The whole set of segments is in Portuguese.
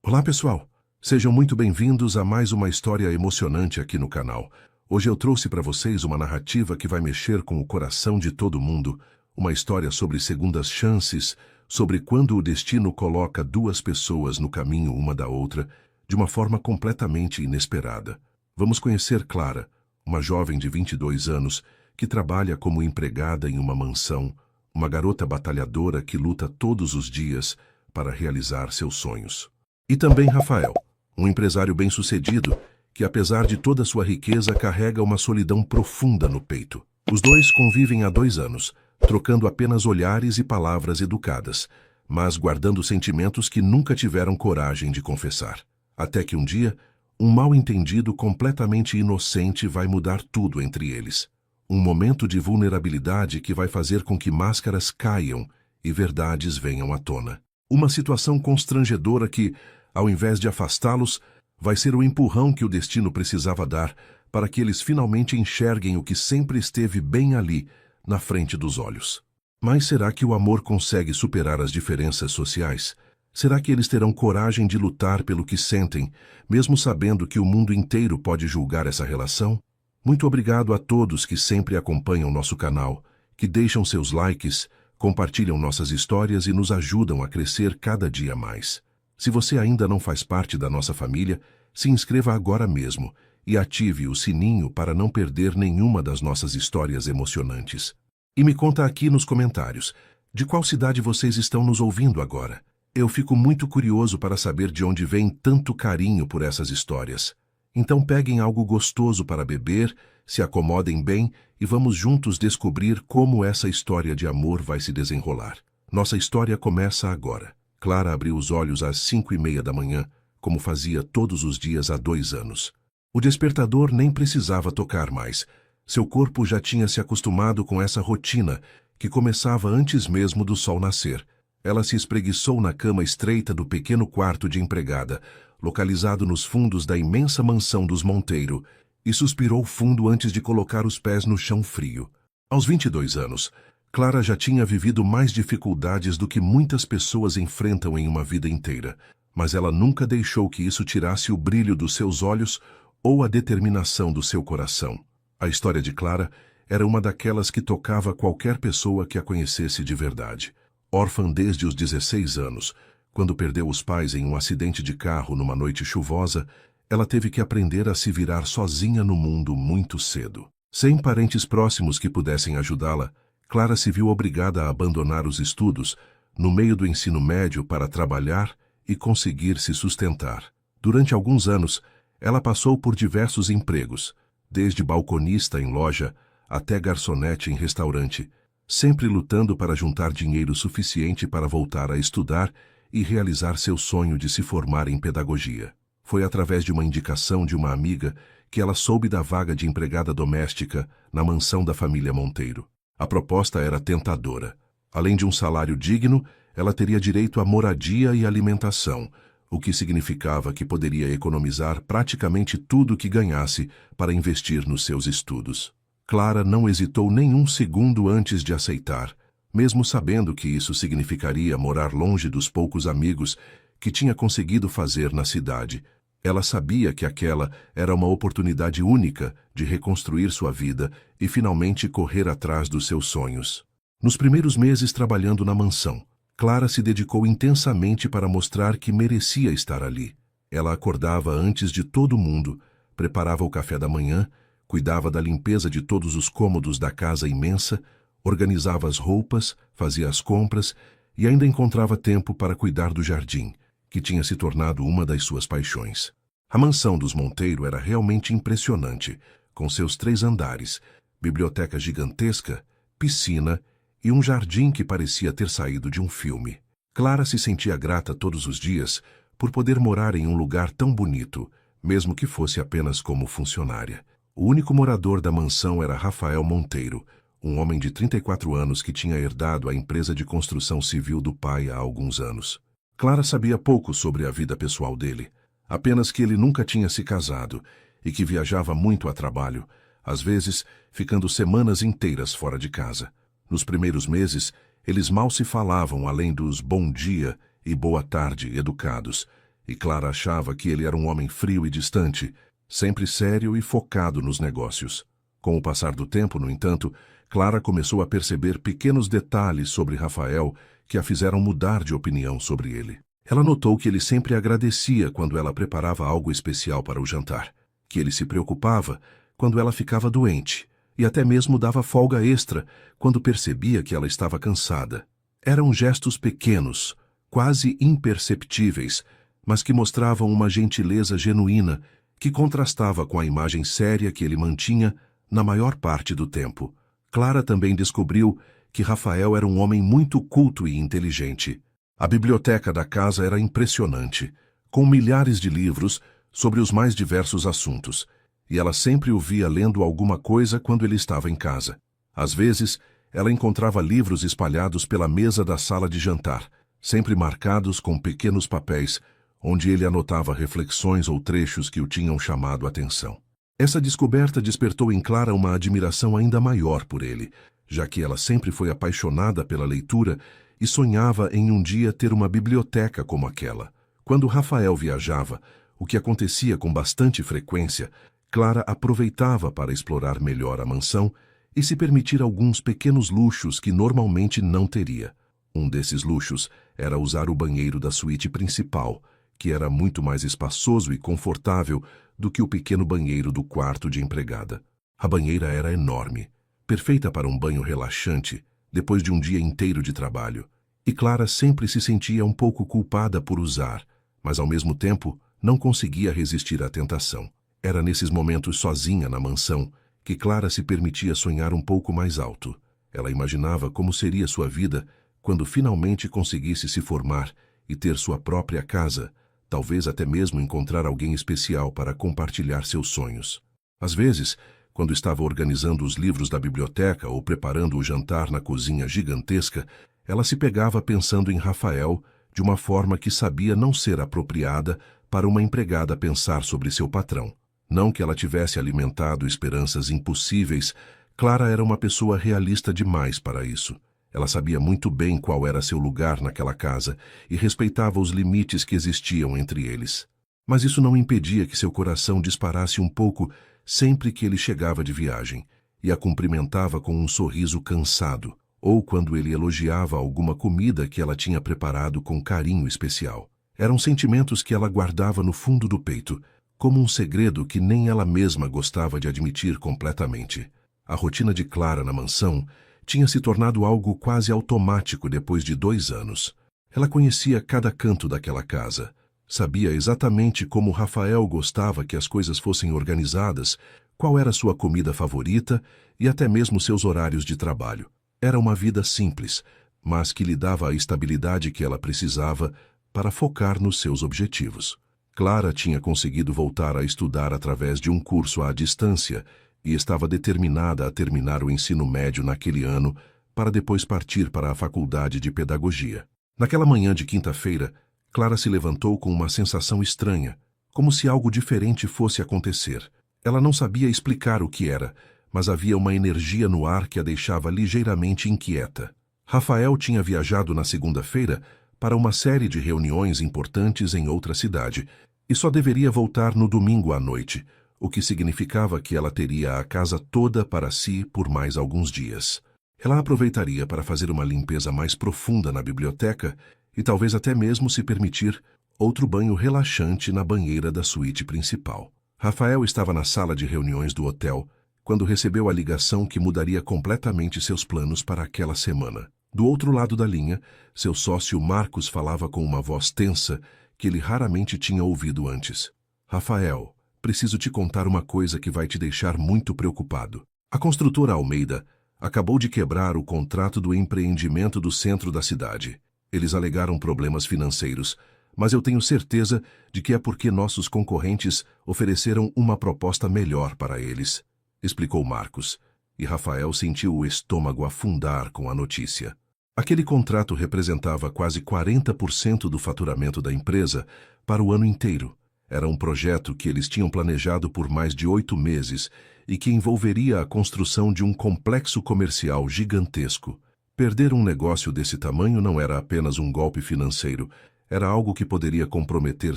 Olá pessoal, sejam muito bem-vindos a mais uma história emocionante aqui no canal. Hoje eu trouxe para vocês uma narrativa que vai mexer com o coração de todo mundo, uma história sobre segundas chances, sobre quando o destino coloca duas pessoas no caminho uma da outra, de uma forma completamente inesperada. Vamos conhecer Clara, uma jovem de 22 anos que trabalha como empregada em uma mansão, uma garota batalhadora que luta todos os dias para realizar seus sonhos. E também Rafael, um empresário bem-sucedido que, apesar de toda sua riqueza, carrega uma solidão profunda no peito. Os dois convivem há 2 anos, trocando apenas olhares e palavras educadas, mas guardando sentimentos que nunca tiveram coragem de confessar. Até que um dia, um mal-entendido completamente inocente vai mudar tudo entre eles. Um momento de vulnerabilidade que vai fazer com que máscaras caiam e verdades venham à tona. Uma situação constrangedora que, ao invés de afastá-los, vai ser o empurrão que o destino precisava dar para que eles finalmente enxerguem o que sempre esteve bem ali, na frente dos olhos. Mas será que o amor consegue superar as diferenças sociais? Será que eles terão coragem de lutar pelo que sentem, mesmo sabendo que o mundo inteiro pode julgar essa relação? Muito obrigado a todos que sempre acompanham nosso canal, que deixam seus likes, compartilham nossas histórias e nos ajudam a crescer cada dia mais. Se você ainda não faz parte da nossa família, se inscreva agora mesmo e ative o sininho para não perder nenhuma das nossas histórias emocionantes. E me conta aqui nos comentários, de qual cidade vocês estão nos ouvindo agora? Eu fico muito curioso para saber de onde vem tanto carinho por essas histórias. Então peguem algo gostoso para beber, se acomodem bem e vamos juntos descobrir como essa história de amor vai se desenrolar. Nossa história começa agora. Clara abriu os olhos às 5:30 da manhã, como fazia todos os dias há 2 anos. O despertador nem precisava tocar mais. Seu corpo já tinha se acostumado com essa rotina, que começava antes mesmo do sol nascer. Ela se espreguiçou na cama estreita do pequeno quarto de empregada, localizado nos fundos da imensa mansão dos Monteiro, e suspirou fundo antes de colocar os pés no chão frio. Aos 22 anos, Clara já tinha vivido mais dificuldades do que muitas pessoas enfrentam em uma vida inteira, mas ela nunca deixou que isso tirasse o brilho dos seus olhos ou a determinação do seu coração. A história de Clara era uma daquelas que tocava qualquer pessoa que a conhecesse de verdade. Órfã desde os 16 anos, quando perdeu os pais em um acidente de carro numa noite chuvosa, ela teve que aprender a se virar sozinha no mundo muito cedo. Sem parentes próximos que pudessem ajudá-la, Clara se viu obrigada a abandonar os estudos no meio do ensino médio para trabalhar e conseguir se sustentar. Durante alguns anos, ela passou por diversos empregos, desde balconista em loja até garçonete em restaurante, sempre lutando para juntar dinheiro suficiente para voltar a estudar e realizar seu sonho de se formar em pedagogia. Foi através de uma indicação de uma amiga que ela soube da vaga de empregada doméstica na mansão da família Monteiro. A proposta era tentadora. Além de um salário digno, ela teria direito a moradia e alimentação, o que significava que poderia economizar praticamente tudo que ganhasse para investir nos seus estudos. Clara não hesitou nem um segundo antes de aceitar, mesmo sabendo que isso significaria morar longe dos poucos amigos que tinha conseguido fazer na cidade. Ela sabia que aquela era uma oportunidade única de reconstruir sua vida e finalmente correr atrás dos seus sonhos. Nos primeiros meses trabalhando na mansão, Clara se dedicou intensamente para mostrar que merecia estar ali. Ela acordava antes de todo mundo, preparava o café da manhã, cuidava da limpeza de todos os cômodos da casa imensa, organizava as roupas, fazia as compras e ainda encontrava tempo para cuidar do jardim, que tinha se tornado uma das suas paixões. A mansão dos Monteiro era realmente impressionante, com seus 3 andares, biblioteca gigantesca, piscina e um jardim que parecia ter saído de um filme. Clara se sentia grata todos os dias por poder morar em um lugar tão bonito, mesmo que fosse apenas como funcionária. O único morador da mansão era Rafael Monteiro, um homem de 34 anos que tinha herdado a empresa de construção civil do pai há alguns anos. Clara sabia pouco sobre a vida pessoal dele, apenas que ele nunca tinha se casado e que viajava muito a trabalho, às vezes ficando semanas inteiras fora de casa. Nos primeiros meses, eles mal se falavam além dos bom dia e boa tarde educados, e Clara achava que ele era um homem frio e distante, sempre sério e focado nos negócios. Com o passar do tempo, no entanto, Clara começou a perceber pequenos detalhes sobre Rafael que a fizeram mudar de opinião sobre ele. Ela notou que ele sempre agradecia quando ela preparava algo especial para o jantar, que ele se preocupava quando ela ficava doente e até mesmo dava folga extra quando percebia que ela estava cansada. Eram gestos pequenos, quase imperceptíveis, mas que mostravam uma gentileza genuína que contrastava com a imagem séria que ele mantinha na maior parte do tempo. Clara também descobriu que Rafael era um homem muito culto e inteligente. A biblioteca da casa era impressionante, com milhares de livros sobre os mais diversos assuntos, e ela sempre o via lendo alguma coisa quando ele estava em casa. Às vezes, ela encontrava livros espalhados pela mesa da sala de jantar, sempre marcados com pequenos papéis, onde ele anotava reflexões ou trechos que o tinham chamado a atenção. Essa descoberta despertou em Clara uma admiração ainda maior por ele, já que ela sempre foi apaixonada pela leitura e sonhava em um dia ter uma biblioteca como aquela. Quando Rafael viajava, o que acontecia com bastante frequência, Clara aproveitava para explorar melhor a mansão e se permitir alguns pequenos luxos que normalmente não teria. Um desses luxos era usar o banheiro da suíte principal, que era muito mais espaçoso e confortável do que o pequeno banheiro do quarto de empregada. A banheira era enorme, perfeita para um banho relaxante depois de um dia inteiro de trabalho, e Clara sempre se sentia um pouco culpada por usar, mas ao mesmo tempo não conseguia resistir à tentação. Era nesses momentos sozinha na mansão que Clara se permitia sonhar um pouco mais alto. Ela imaginava como seria sua vida quando finalmente conseguisse se formar e ter sua própria casa, talvez até mesmo encontrar alguém especial para compartilhar seus sonhos. Às vezes, quando estava organizando os livros da biblioteca ou preparando o jantar na cozinha gigantesca, ela se pegava pensando em Rafael de uma forma que sabia não ser apropriada para uma empregada pensar sobre seu patrão. Não que ela tivesse alimentado esperanças impossíveis, Clara era uma pessoa realista demais para isso. Ela sabia muito bem qual era seu lugar naquela casa e respeitava os limites que existiam entre eles. Mas isso não impedia que seu coração disparasse um pouco sempre que ele chegava de viagem e a cumprimentava com um sorriso cansado, ou quando ele elogiava alguma comida que ela tinha preparado com carinho especial. Eram sentimentos que ela guardava no fundo do peito, como um segredo que nem ela mesma gostava de admitir completamente. A rotina de Clara na mansão tinha se tornado algo quase automático depois de 2 anos. Ela conhecia cada canto daquela casa. Sabia exatamente como Rafael gostava que as coisas fossem organizadas, qual era sua comida favorita e até mesmo seus horários de trabalho. Era uma vida simples, mas que lhe dava a estabilidade que ela precisava para focar nos seus objetivos. Clara tinha conseguido voltar a estudar através de um curso à distância e estava determinada a terminar o ensino médio naquele ano para depois partir para a faculdade de pedagogia. Naquela manhã de quinta-feira, Clara se levantou com uma sensação estranha, como se algo diferente fosse acontecer. Ela não sabia explicar o que era, mas havia uma energia no ar que a deixava ligeiramente inquieta. Rafael tinha viajado na segunda-feira para uma série de reuniões importantes em outra cidade e só deveria voltar no domingo à noite, o que significava que ela teria a casa toda para si por mais alguns dias. Ela aproveitaria para fazer uma limpeza mais profunda na biblioteca e talvez até mesmo se permitir outro banho relaxante na banheira da suíte principal. Rafael estava na sala de reuniões do hotel quando recebeu a ligação que mudaria completamente seus planos para aquela semana. Do outro lado da linha, seu sócio Marcos falava com uma voz tensa que ele raramente tinha ouvido antes. Rafael, preciso te contar uma coisa que vai te deixar muito preocupado. A construtora Almeida acabou de quebrar o contrato do empreendimento do centro da cidade. Eles alegaram problemas financeiros, mas eu tenho certeza de que é porque nossos concorrentes ofereceram uma proposta melhor para eles, explicou Marcos, e Rafael sentiu o estômago afundar com a notícia. Aquele contrato representava quase 40% do faturamento da empresa para o ano inteiro. Era um projeto que eles tinham planejado por mais de 8 meses e que envolveria a construção de um complexo comercial gigantesco. Perder um negócio desse tamanho não era apenas um golpe financeiro, Era algo que poderia comprometer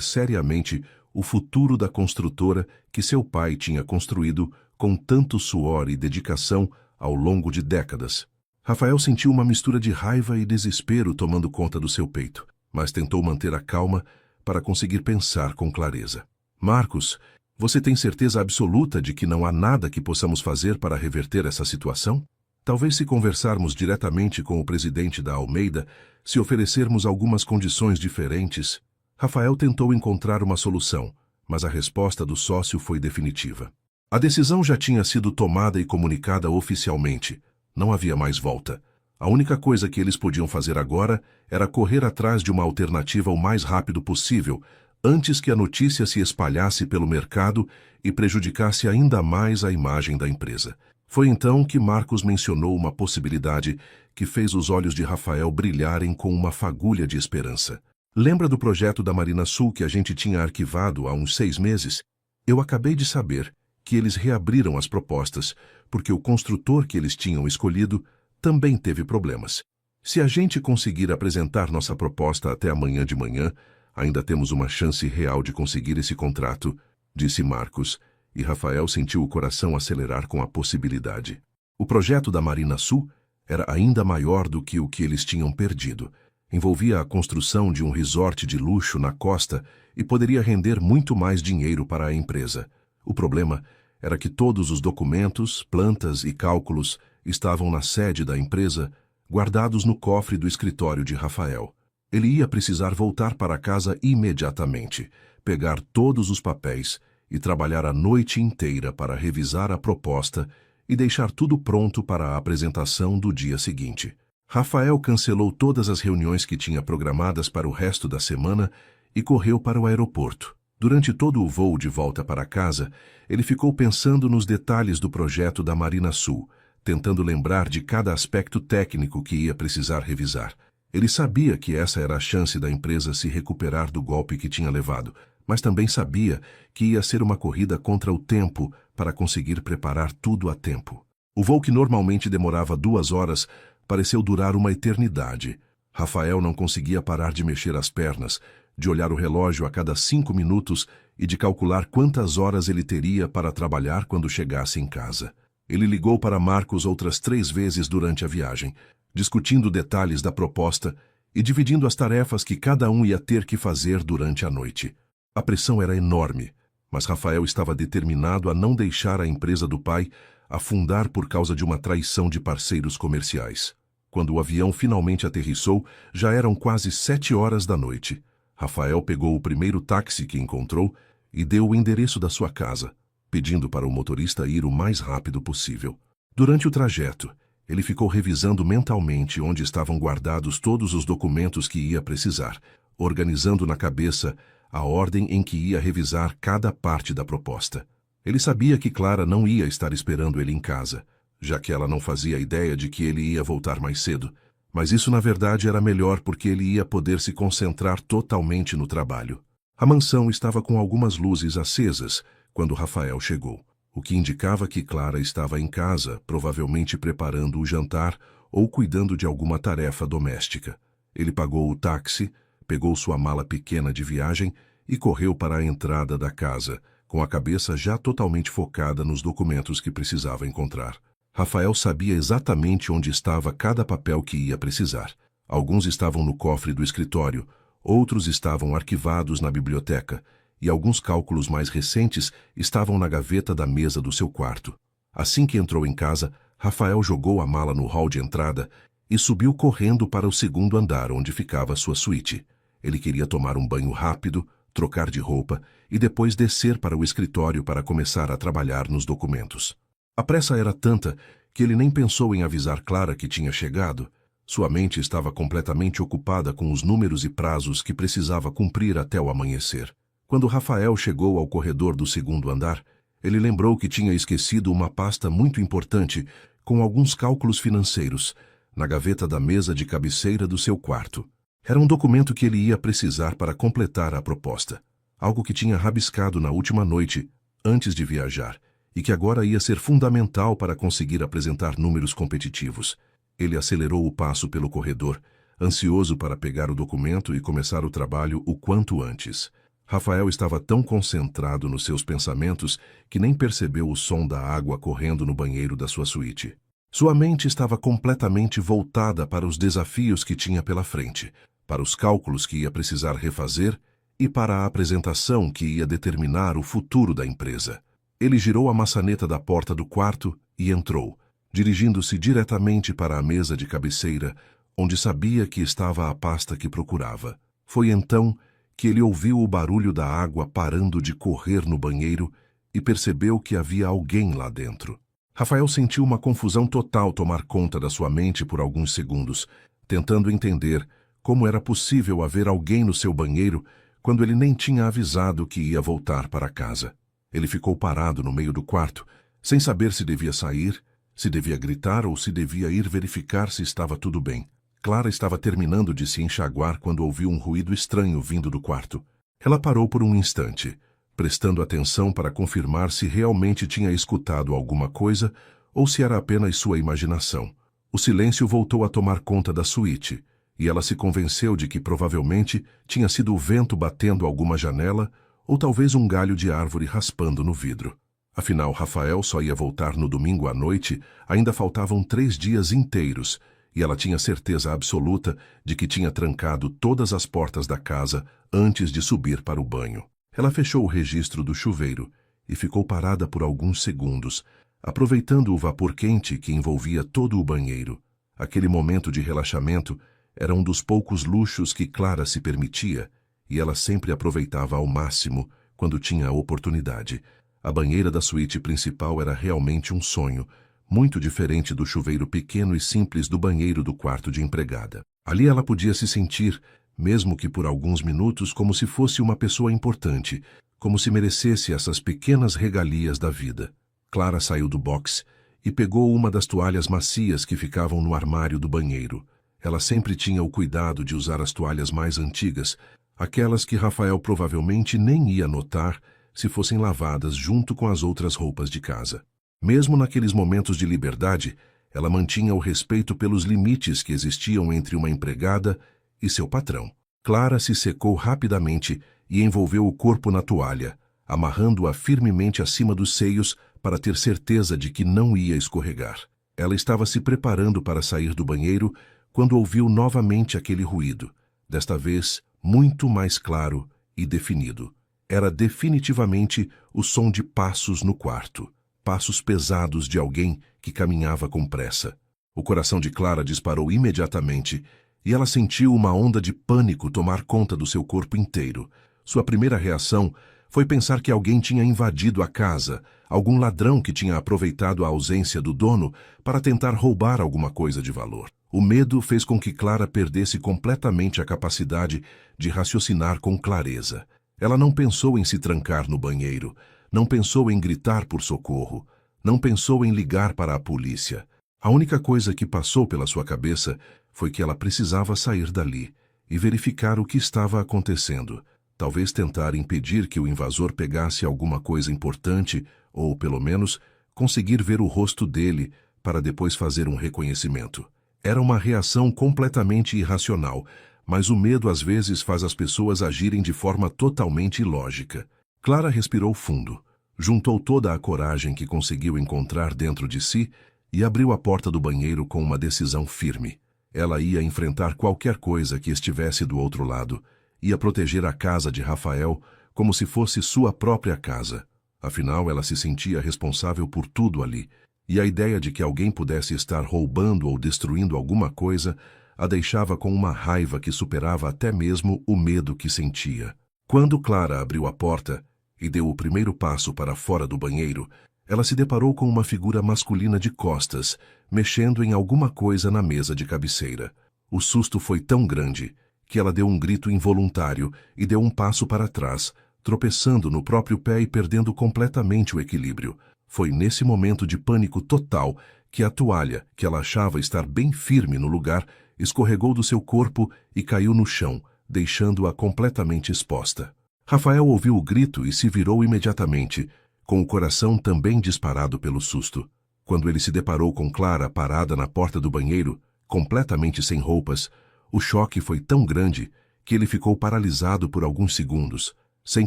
seriamente o futuro da construtora que seu pai tinha construído com tanto suor e dedicação ao longo de décadas. Rafael sentiu uma mistura de raiva e desespero tomando conta do seu peito, mas tentou manter a calma para conseguir pensar com clareza. Marcos, você tem certeza absoluta de que não há nada que possamos fazer para reverter essa situação? Talvez se conversarmos diretamente com o presidente da Almeida, se oferecermos algumas condições diferentes. Rafael tentou encontrar uma solução, mas a resposta do sócio foi definitiva. A decisão já tinha sido tomada e comunicada oficialmente. Não havia mais volta. A única coisa que eles podiam fazer agora era correr atrás de uma alternativa o mais rápido possível, antes que a notícia se espalhasse pelo mercado e prejudicasse ainda mais a imagem da empresa. Foi então que Marcos mencionou uma possibilidade que fez os olhos de Rafael brilharem com uma fagulha de esperança. Lembra do projeto da Marina Sul que a gente tinha arquivado há uns 6 meses? Eu acabei de saber que eles reabriram as propostas, porque o construtor que eles tinham escolhido também teve problemas. Se a gente conseguir apresentar nossa proposta até amanhã de manhã, ainda temos uma chance real de conseguir esse contrato, disse Marcos, e Rafael sentiu o coração acelerar com a possibilidade. O projeto da Marina Sul era ainda maior do que o que eles tinham perdido. Envolvia a construção de um resort de luxo na costa e poderia render muito mais dinheiro para a empresa. O problema era que todos os documentos, plantas e cálculos estavam na sede da empresa, guardados no cofre do escritório de Rafael. Ele ia precisar voltar para casa imediatamente, pegar todos os papéis e trabalhar a noite inteira para revisar a proposta e deixar tudo pronto para a apresentação do dia seguinte. Rafael cancelou todas as reuniões que tinha programadas para o resto da semana e correu para o aeroporto. Durante todo o voo de volta para casa, ele ficou pensando nos detalhes do projeto da Marina Sul, tentando lembrar de cada aspecto técnico que ia precisar revisar. Ele sabia que essa era a chance da empresa se recuperar do golpe que tinha levado, mas também sabia que ia ser uma corrida contra o tempo para conseguir preparar tudo a tempo. O voo que normalmente demorava 2 horas pareceu durar uma eternidade. Rafael não conseguia parar de mexer as pernas, de olhar o relógio a cada 5 minutos e de calcular quantas horas ele teria para trabalhar quando chegasse em casa. Ele ligou para Marcos outras 3 vezes durante a viagem, discutindo detalhes da proposta e dividindo as tarefas que cada um ia ter que fazer durante a noite. A pressão era enorme, mas Rafael estava determinado a não deixar a empresa do pai afundar por causa de uma traição de parceiros comerciais. Quando o avião finalmente aterrissou, já eram quase 7 horas da noite. Rafael pegou o primeiro táxi que encontrou e deu o endereço da sua casa, pedindo para o motorista ir o mais rápido possível. Durante o trajeto, ele ficou revisando mentalmente onde estavam guardados todos os documentos que ia precisar, organizando na cabeça a ordem em que ia revisar cada parte da proposta. Ele sabia que Clara não ia estar esperando ele em casa, já que ela não fazia ideia de que ele ia voltar mais cedo, mas isso na verdade era melhor porque ele ia poder se concentrar totalmente no trabalho. A mansão estava com algumas luzes acesas quando Rafael chegou, o que indicava que Clara estava em casa, provavelmente preparando o jantar ou cuidando de alguma tarefa doméstica. Ele pagou o táxi, pegou sua mala pequena de viagem e correu para a entrada da casa, com a cabeça já totalmente focada nos documentos que precisava encontrar. Rafael sabia exatamente onde estava cada papel que ia precisar. Alguns estavam no cofre do escritório, outros estavam arquivados na biblioteca, e alguns cálculos mais recentes estavam na gaveta da mesa do seu quarto. Assim que entrou em casa, Rafael jogou a mala no hall de entrada e subiu correndo para o 2º andar, onde ficava sua suíte. Ele queria tomar um banho rápido, trocar de roupa e depois descer para o escritório para começar a trabalhar nos documentos. A pressa era tanta que ele nem pensou em avisar Clara que tinha chegado. Sua mente estava completamente ocupada com os números e prazos que precisava cumprir até o amanhecer. Quando Rafael chegou ao corredor do 2º andar, ele lembrou que tinha esquecido uma pasta muito importante com alguns cálculos financeiros na gaveta da mesa de cabeceira do seu quarto. Era um documento que ele ia precisar para completar a proposta, algo que tinha rabiscado na última noite, antes de viajar, e que agora ia ser fundamental para conseguir apresentar números competitivos. Ele acelerou o passo pelo corredor, ansioso para pegar o documento e começar o trabalho o quanto antes. Rafael estava tão concentrado nos seus pensamentos que nem percebeu o som da água correndo no banheiro da sua suíte. Sua mente estava completamente voltada para os desafios que tinha pela frente, para os cálculos que ia precisar refazer e para a apresentação que ia determinar o futuro da empresa. Ele girou a maçaneta da porta do quarto e entrou, dirigindo-se diretamente para a mesa de cabeceira, onde sabia que estava a pasta que procurava. Foi então que ele ouviu o barulho da água parando de correr no banheiro e percebeu que havia alguém lá dentro. Rafael sentiu uma confusão total tomar conta da sua mente por alguns segundos, tentando entender como era possível haver alguém no seu banheiro quando ele nem tinha avisado que ia voltar para casa. Ele ficou parado no meio do quarto, sem saber se devia sair, se devia gritar ou se devia ir verificar se estava tudo bem. Clara estava terminando de se enxaguar quando ouviu um ruído estranho vindo do quarto. Ela parou por um instante, prestando atenção para confirmar se realmente tinha escutado alguma coisa ou se era apenas sua imaginação. O silêncio voltou a tomar conta da suíte, e ela se convenceu de que provavelmente tinha sido o vento batendo alguma janela ou talvez um galho de árvore raspando no vidro. Afinal, Rafael só ia voltar no domingo à noite, ainda faltavam 3 dias inteiros, e ela tinha certeza absoluta de que tinha trancado todas as portas da casa antes de subir para o banho. Ela fechou o registro do chuveiro e ficou parada por alguns segundos, aproveitando o vapor quente que envolvia todo o banheiro. Aquele momento de relaxamento era um dos poucos luxos que Clara se permitia, e ela sempre aproveitava ao máximo quando tinha a oportunidade. A banheira da suíte principal era realmente um sonho, muito diferente do chuveiro pequeno e simples do banheiro do quarto de empregada. Ali ela podia se sentir, mesmo que por alguns minutos, como se fosse uma pessoa importante, como se merecesse essas pequenas regalias da vida. Clara saiu do box e pegou uma das toalhas macias que ficavam no armário do banheiro. Ela sempre tinha o cuidado de usar as toalhas mais antigas, aquelas que Rafael provavelmente nem ia notar se fossem lavadas junto com as outras roupas de casa. Mesmo naqueles momentos de liberdade, ela mantinha o respeito pelos limites que existiam entre uma empregada e seu patrão. Clara se secou rapidamente e envolveu o corpo na toalha, amarrando-a firmemente acima dos seios para ter certeza de que não ia escorregar. Ela estava se preparando para sair do banheiro quando ouviu novamente aquele ruído, desta vez muito mais claro e definido. Era definitivamente o som de passos no quarto. Passos pesados de alguém que caminhava com pressa. O coração de Clara disparou imediatamente e ela sentiu uma onda de pânico tomar conta do seu corpo inteiro. Sua primeira reação foi pensar que alguém tinha invadido a casa, algum ladrão que tinha aproveitado a ausência do dono para tentar roubar alguma coisa de valor. O medo fez com que Clara perdesse completamente a capacidade de raciocinar com clareza. Ela não pensou em se trancar no banheiro, não pensou em gritar por socorro, não pensou em ligar para a polícia. A única coisa que passou pela sua cabeça foi que ela precisava sair dali e verificar o que estava acontecendo. Talvez tentar impedir que o invasor pegasse alguma coisa importante ou, pelo menos, conseguir ver o rosto dele para depois fazer um reconhecimento. Era uma reação completamente irracional, mas o medo às vezes faz as pessoas agirem de forma totalmente ilógica. Clara respirou fundo, juntou toda a coragem que conseguiu encontrar dentro de si e abriu a porta do banheiro com uma decisão firme. Ela ia enfrentar qualquer coisa que estivesse do outro lado, ia proteger a casa de Rafael como se fosse sua própria casa. Afinal, ela se sentia responsável por tudo ali, e a ideia de que alguém pudesse estar roubando ou destruindo alguma coisa a deixava com uma raiva que superava até mesmo o medo que sentia. Quando Clara abriu a porta e deu o primeiro passo para fora do banheiro, ela se deparou com uma figura masculina de costas, mexendo em alguma coisa na mesa de cabeceira. O susto foi tão grande que ela deu um grito involuntário e deu um passo para trás, tropeçando no próprio pé e perdendo completamente o equilíbrio. Foi nesse momento de pânico total que a toalha, que ela achava estar bem firme no lugar, escorregou do seu corpo e caiu no chão, deixando-a completamente exposta. Rafael ouviu o grito e se virou imediatamente, com o coração também disparado pelo susto. Quando ele se deparou com Clara parada na porta do banheiro, completamente sem roupas, O choque foi tão grande que ele ficou paralisado por alguns segundos, sem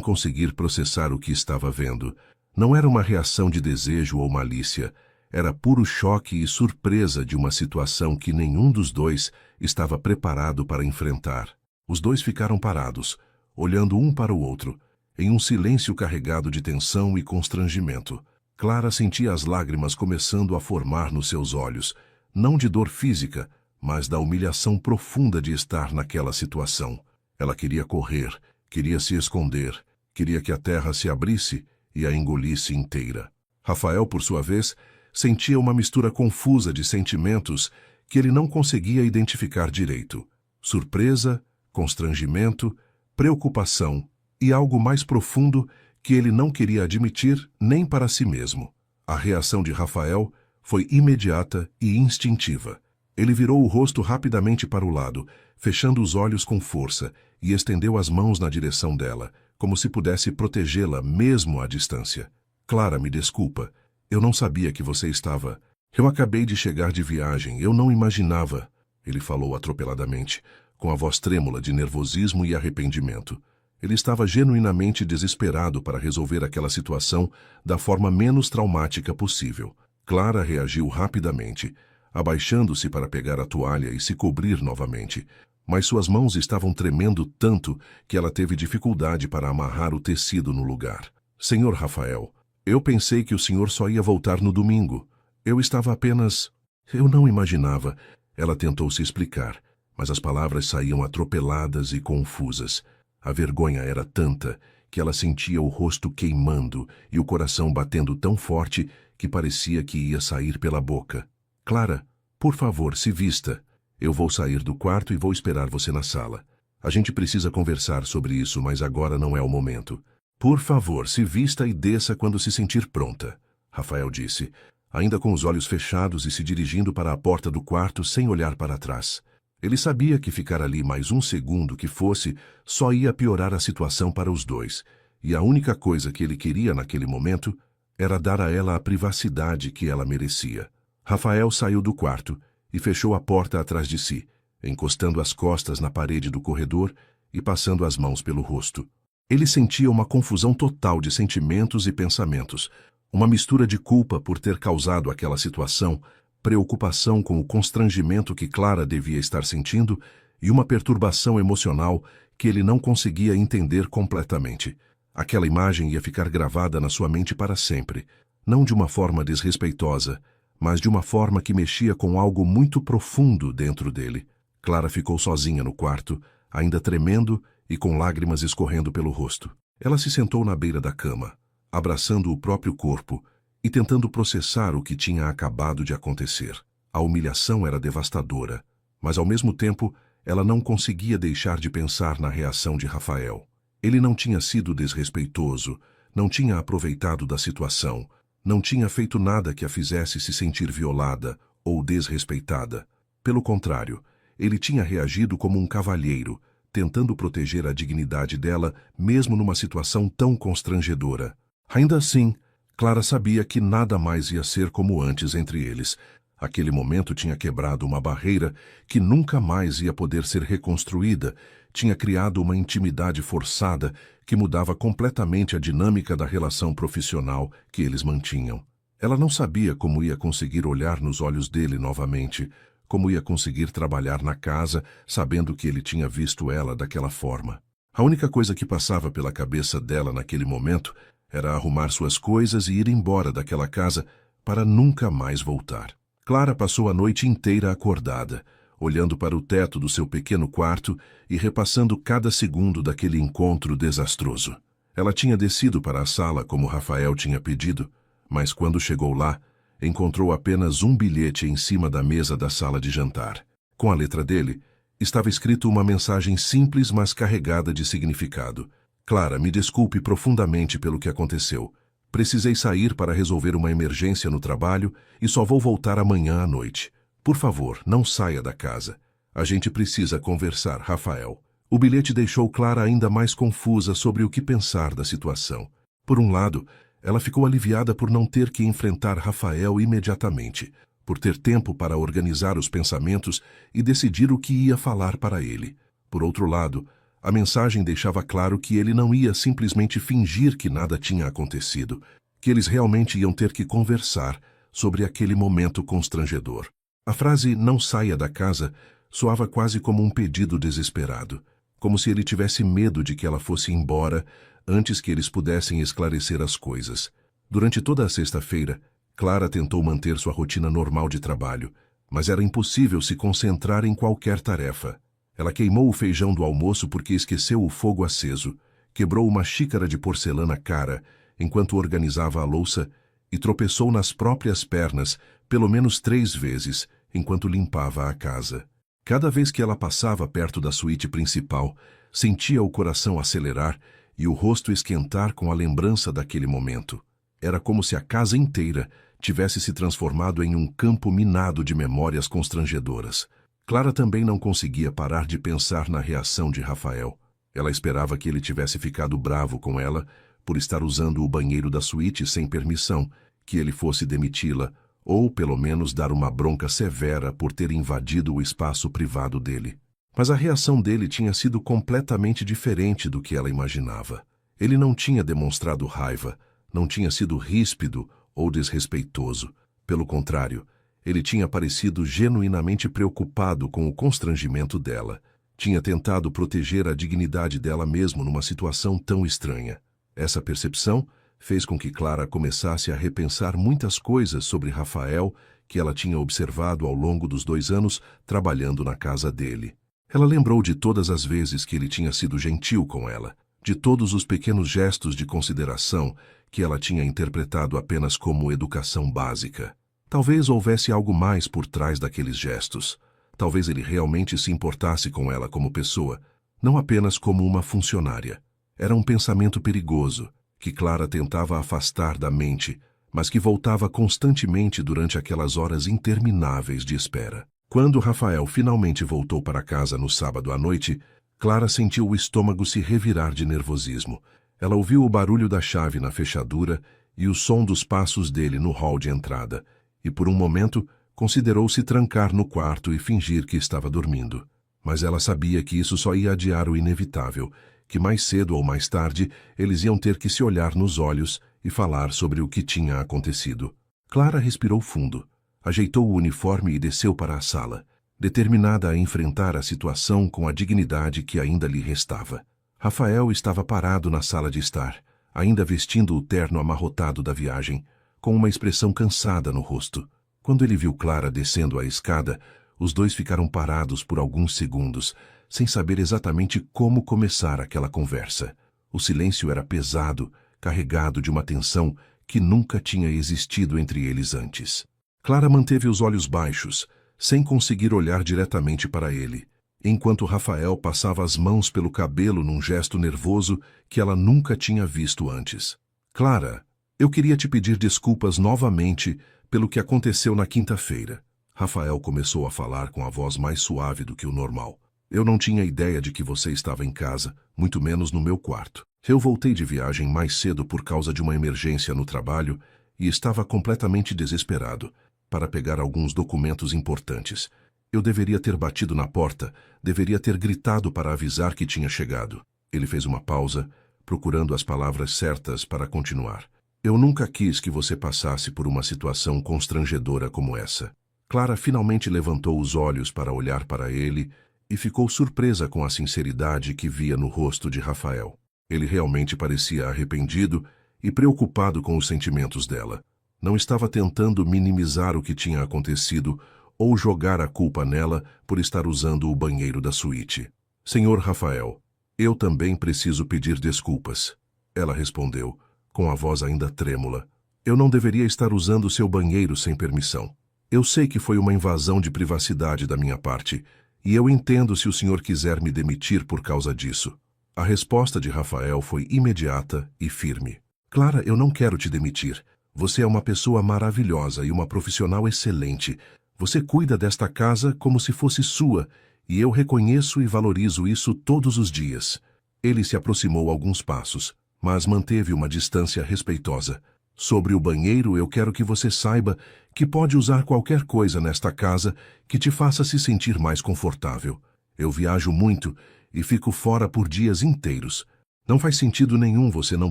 conseguir processar o que estava vendo. Não era uma reação de desejo ou malícia, era puro choque e surpresa de uma situação que nenhum dos dois estava preparado para enfrentar. Os dois ficaram parados, olhando um para o outro, em um silêncio carregado de tensão e constrangimento. Clara sentia as lágrimas começando a formar nos seus olhos, não de dor física, mas da humilhação profunda de estar naquela situação. Ela queria correr, queria se esconder, queria que a terra se abrisse e a engolisse inteira. Rafael, por sua vez, sentia uma mistura confusa de sentimentos que ele não conseguia identificar direito. Surpresa, constrangimento, preocupação e algo mais profundo que ele não queria admitir nem para si mesmo. A reação de Rafael foi imediata e instintiva. Ele virou o rosto rapidamente para o lado, fechando os olhos com força, e estendeu as mãos na direção dela, como se pudesse protegê-la mesmo à distância. Clara, me desculpa. Eu não sabia que você estava... Eu acabei de chegar de viagem, eu não imaginava... Ele falou atropeladamente, com a voz trêmula de nervosismo e arrependimento. Ele estava genuinamente desesperado para resolver aquela situação da forma menos traumática possível. Clara reagiu rapidamente, abaixando-se para pegar a toalha e se cobrir novamente, mas suas mãos estavam tremendo tanto que ela teve dificuldade para amarrar o tecido no lugar. Senhor Rafael, eu pensei que o senhor só ia voltar no domingo. Eu estava apenas... Eu não imaginava. Ela tentou se explicar, mas as palavras saíam atropeladas e confusas. A vergonha era tanta que ela sentia o rosto queimando e o coração batendo tão forte que parecia que ia sair pela boca. Clara, por favor, se vista. Eu vou sair do quarto e vou esperar você na sala. A gente precisa conversar sobre isso, mas agora não é o momento. Por favor, se vista e desça quando se sentir pronta, Rafael disse, ainda com os olhos fechados e se dirigindo para a porta do quarto sem olhar para trás. Ele sabia que ficar ali mais um segundo que fosse só ia piorar a situação para os dois, e a única coisa que ele queria naquele momento era dar a ela a privacidade que ela merecia. Rafael saiu do quarto e fechou a porta atrás de si, encostando as costas na parede do corredor e passando as mãos pelo rosto. Ele sentia uma confusão total de sentimentos e pensamentos, uma mistura de culpa por ter causado aquela situação, preocupação com o constrangimento que Clara devia estar sentindo e uma perturbação emocional que ele não conseguia entender completamente. Aquela imagem ia ficar gravada na sua mente para sempre, não de uma forma desrespeitosa, mas de uma forma que mexia com algo muito profundo dentro dele. Clara ficou sozinha no quarto, ainda tremendo e com lágrimas escorrendo pelo rosto. Ela se sentou na beira da cama, abraçando o próprio corpo e tentando processar o que tinha acabado de acontecer. A humilhação era devastadora, mas ao mesmo tempo ela não conseguia deixar de pensar na reação de Rafael. Ele não tinha sido desrespeitoso, não tinha aproveitado da situação, não tinha feito nada que a fizesse se sentir violada ou desrespeitada. Pelo contrário, ele tinha reagido como um cavalheiro, tentando proteger a dignidade dela mesmo numa situação tão constrangedora. Ainda assim, Clara sabia que nada mais ia ser como antes entre eles. Aquele momento tinha quebrado uma barreira que nunca mais ia poder ser reconstruída, tinha criado uma intimidade forçada que mudava completamente a dinâmica da relação profissional que eles mantinham. Ela não sabia como ia conseguir olhar nos olhos dele novamente, como ia conseguir trabalhar na casa sabendo que ele tinha visto ela daquela forma. A única coisa que passava pela cabeça dela naquele momento era arrumar suas coisas e ir embora daquela casa para nunca mais voltar. Clara passou a noite inteira acordada, olhando para o teto do seu pequeno quarto e repassando cada segundo daquele encontro desastroso. Ela tinha descido para a sala como Rafael tinha pedido, mas quando chegou lá, encontrou apenas um bilhete em cima da mesa da sala de jantar. Com a letra dele, estava escrito uma mensagem simples, mas carregada de significado. Clara, me desculpe profundamente pelo que aconteceu. Precisei sair para resolver uma emergência no trabalho e só vou voltar amanhã à noite. Por favor, não saia da casa. A gente precisa conversar, Rafael. O bilhete deixou Clara ainda mais confusa sobre o que pensar da situação. Por um lado, ela ficou aliviada por não ter que enfrentar Rafael imediatamente. por ter tempo para organizar os pensamentos e decidir o que ia falar para ele. Por outro lado, a mensagem deixava claro que ele não ia simplesmente fingir que nada tinha acontecido, que eles realmente iam ter que conversar sobre aquele momento constrangedor. A frase "não saia da casa" soava quase como um pedido desesperado, como se ele tivesse medo de que ela fosse embora antes que eles pudessem esclarecer as coisas. Durante toda a sexta-feira, Clara tentou manter sua rotina normal de trabalho, mas era impossível se concentrar em qualquer tarefa. Ela queimou o feijão do almoço porque esqueceu o fogo aceso, quebrou uma xícara de porcelana cara enquanto organizava a louça e tropeçou nas próprias pernas pelo menos 3 vezes enquanto limpava a casa. Cada vez que ela passava perto da suíte principal, sentia o coração acelerar e o rosto esquentar com a lembrança daquele momento. Era como se a casa inteira tivesse se transformado em um campo minado de memórias constrangedoras. Clara também não conseguia parar de pensar na reação de Rafael. Ela esperava que ele tivesse ficado bravo com ela por estar usando o banheiro da suíte sem permissão, que ele fosse demiti-la, ou pelo menos dar uma bronca severa por ter invadido o espaço privado dele. Mas a reação dele tinha sido completamente diferente do que ela imaginava. Ele não tinha demonstrado raiva, não tinha sido ríspido ou desrespeitoso. Pelo contrário, ele tinha parecido genuinamente preocupado com o constrangimento dela. Tinha tentado proteger a dignidade dela mesmo numa situação tão estranha. Essa percepção fez com que Clara começasse a repensar muitas coisas sobre Rafael que ela tinha observado ao longo dos 2 anos trabalhando na casa dele. Ela lembrou de todas as vezes que ele tinha sido gentil com ela, de todos os pequenos gestos de consideração que ela tinha interpretado apenas como educação básica. Talvez houvesse algo mais por trás daqueles gestos. Talvez ele realmente se importasse com ela como pessoa, não apenas como uma funcionária. Era um pensamento perigoso, que Clara tentava afastar da mente, mas que voltava constantemente durante aquelas horas intermináveis de espera. Quando Rafael finalmente voltou para casa no sábado à noite, Clara sentiu o estômago se revirar de nervosismo. Ela ouviu o barulho da chave na fechadura e o som dos passos dele no hall de entrada, e por um momento considerou se trancar no quarto e fingir que estava dormindo. Mas ela sabia que isso só ia adiar o inevitável, que mais cedo ou mais tarde eles iam ter que se olhar nos olhos e falar sobre o que tinha acontecido. Clara respirou fundo, ajeitou o uniforme e desceu para a sala, determinada a enfrentar a situação com a dignidade que ainda lhe restava. Rafael estava parado na sala de estar, ainda vestindo o terno amarrotado da viagem, com uma expressão cansada no rosto. Quando ele viu Clara descendo a escada, os dois ficaram parados por alguns segundos, sem saber exatamente como começar aquela conversa. O silêncio era pesado, carregado de uma tensão que nunca tinha existido entre eles antes. Clara manteve os olhos baixos, sem conseguir olhar diretamente para ele, enquanto Rafael passava as mãos pelo cabelo num gesto nervoso que ela nunca tinha visto antes. "Clara, eu queria te pedir desculpas novamente pelo que aconteceu na quinta-feira." Rafael começou a falar com a voz mais suave do que o normal. "Eu não tinha ideia de que você estava em casa, muito menos no meu quarto. Eu voltei de viagem mais cedo por causa de uma emergência no trabalho e estava completamente desesperado para pegar alguns documentos importantes. Eu deveria ter batido na porta, deveria ter gritado para avisar que tinha chegado." Ele fez uma pausa, procurando as palavras certas para continuar. "Eu nunca quis que você passasse por uma situação constrangedora como essa." Clara finalmente levantou os olhos para olhar para ele e ficou surpresa com a sinceridade que via no rosto de Rafael. Ele realmente parecia arrependido e preocupado com os sentimentos dela. Não estava tentando minimizar o que tinha acontecido ou jogar a culpa nela por estar usando o banheiro da suíte. "Senhor Rafael, eu também preciso pedir desculpas." Ela respondeu, com a voz ainda trêmula. "Eu não deveria estar usando seu banheiro sem permissão. Eu sei que foi uma invasão de privacidade da minha parte, e eu entendo se o senhor quiser me demitir por causa disso." A resposta de Rafael foi imediata e firme. "Clara, eu não quero te demitir. Você é uma pessoa maravilhosa e uma profissional excelente. Você cuida desta casa como se fosse sua, e eu reconheço e valorizo isso todos os dias." Ele se aproximou alguns passos, mas manteve uma distância respeitosa. Sobre o banheiro, eu quero que você saiba que pode usar qualquer coisa nesta casa que te faça se sentir mais confortável. Eu viajo muito e fico fora por dias inteiros. Não faz sentido nenhum você não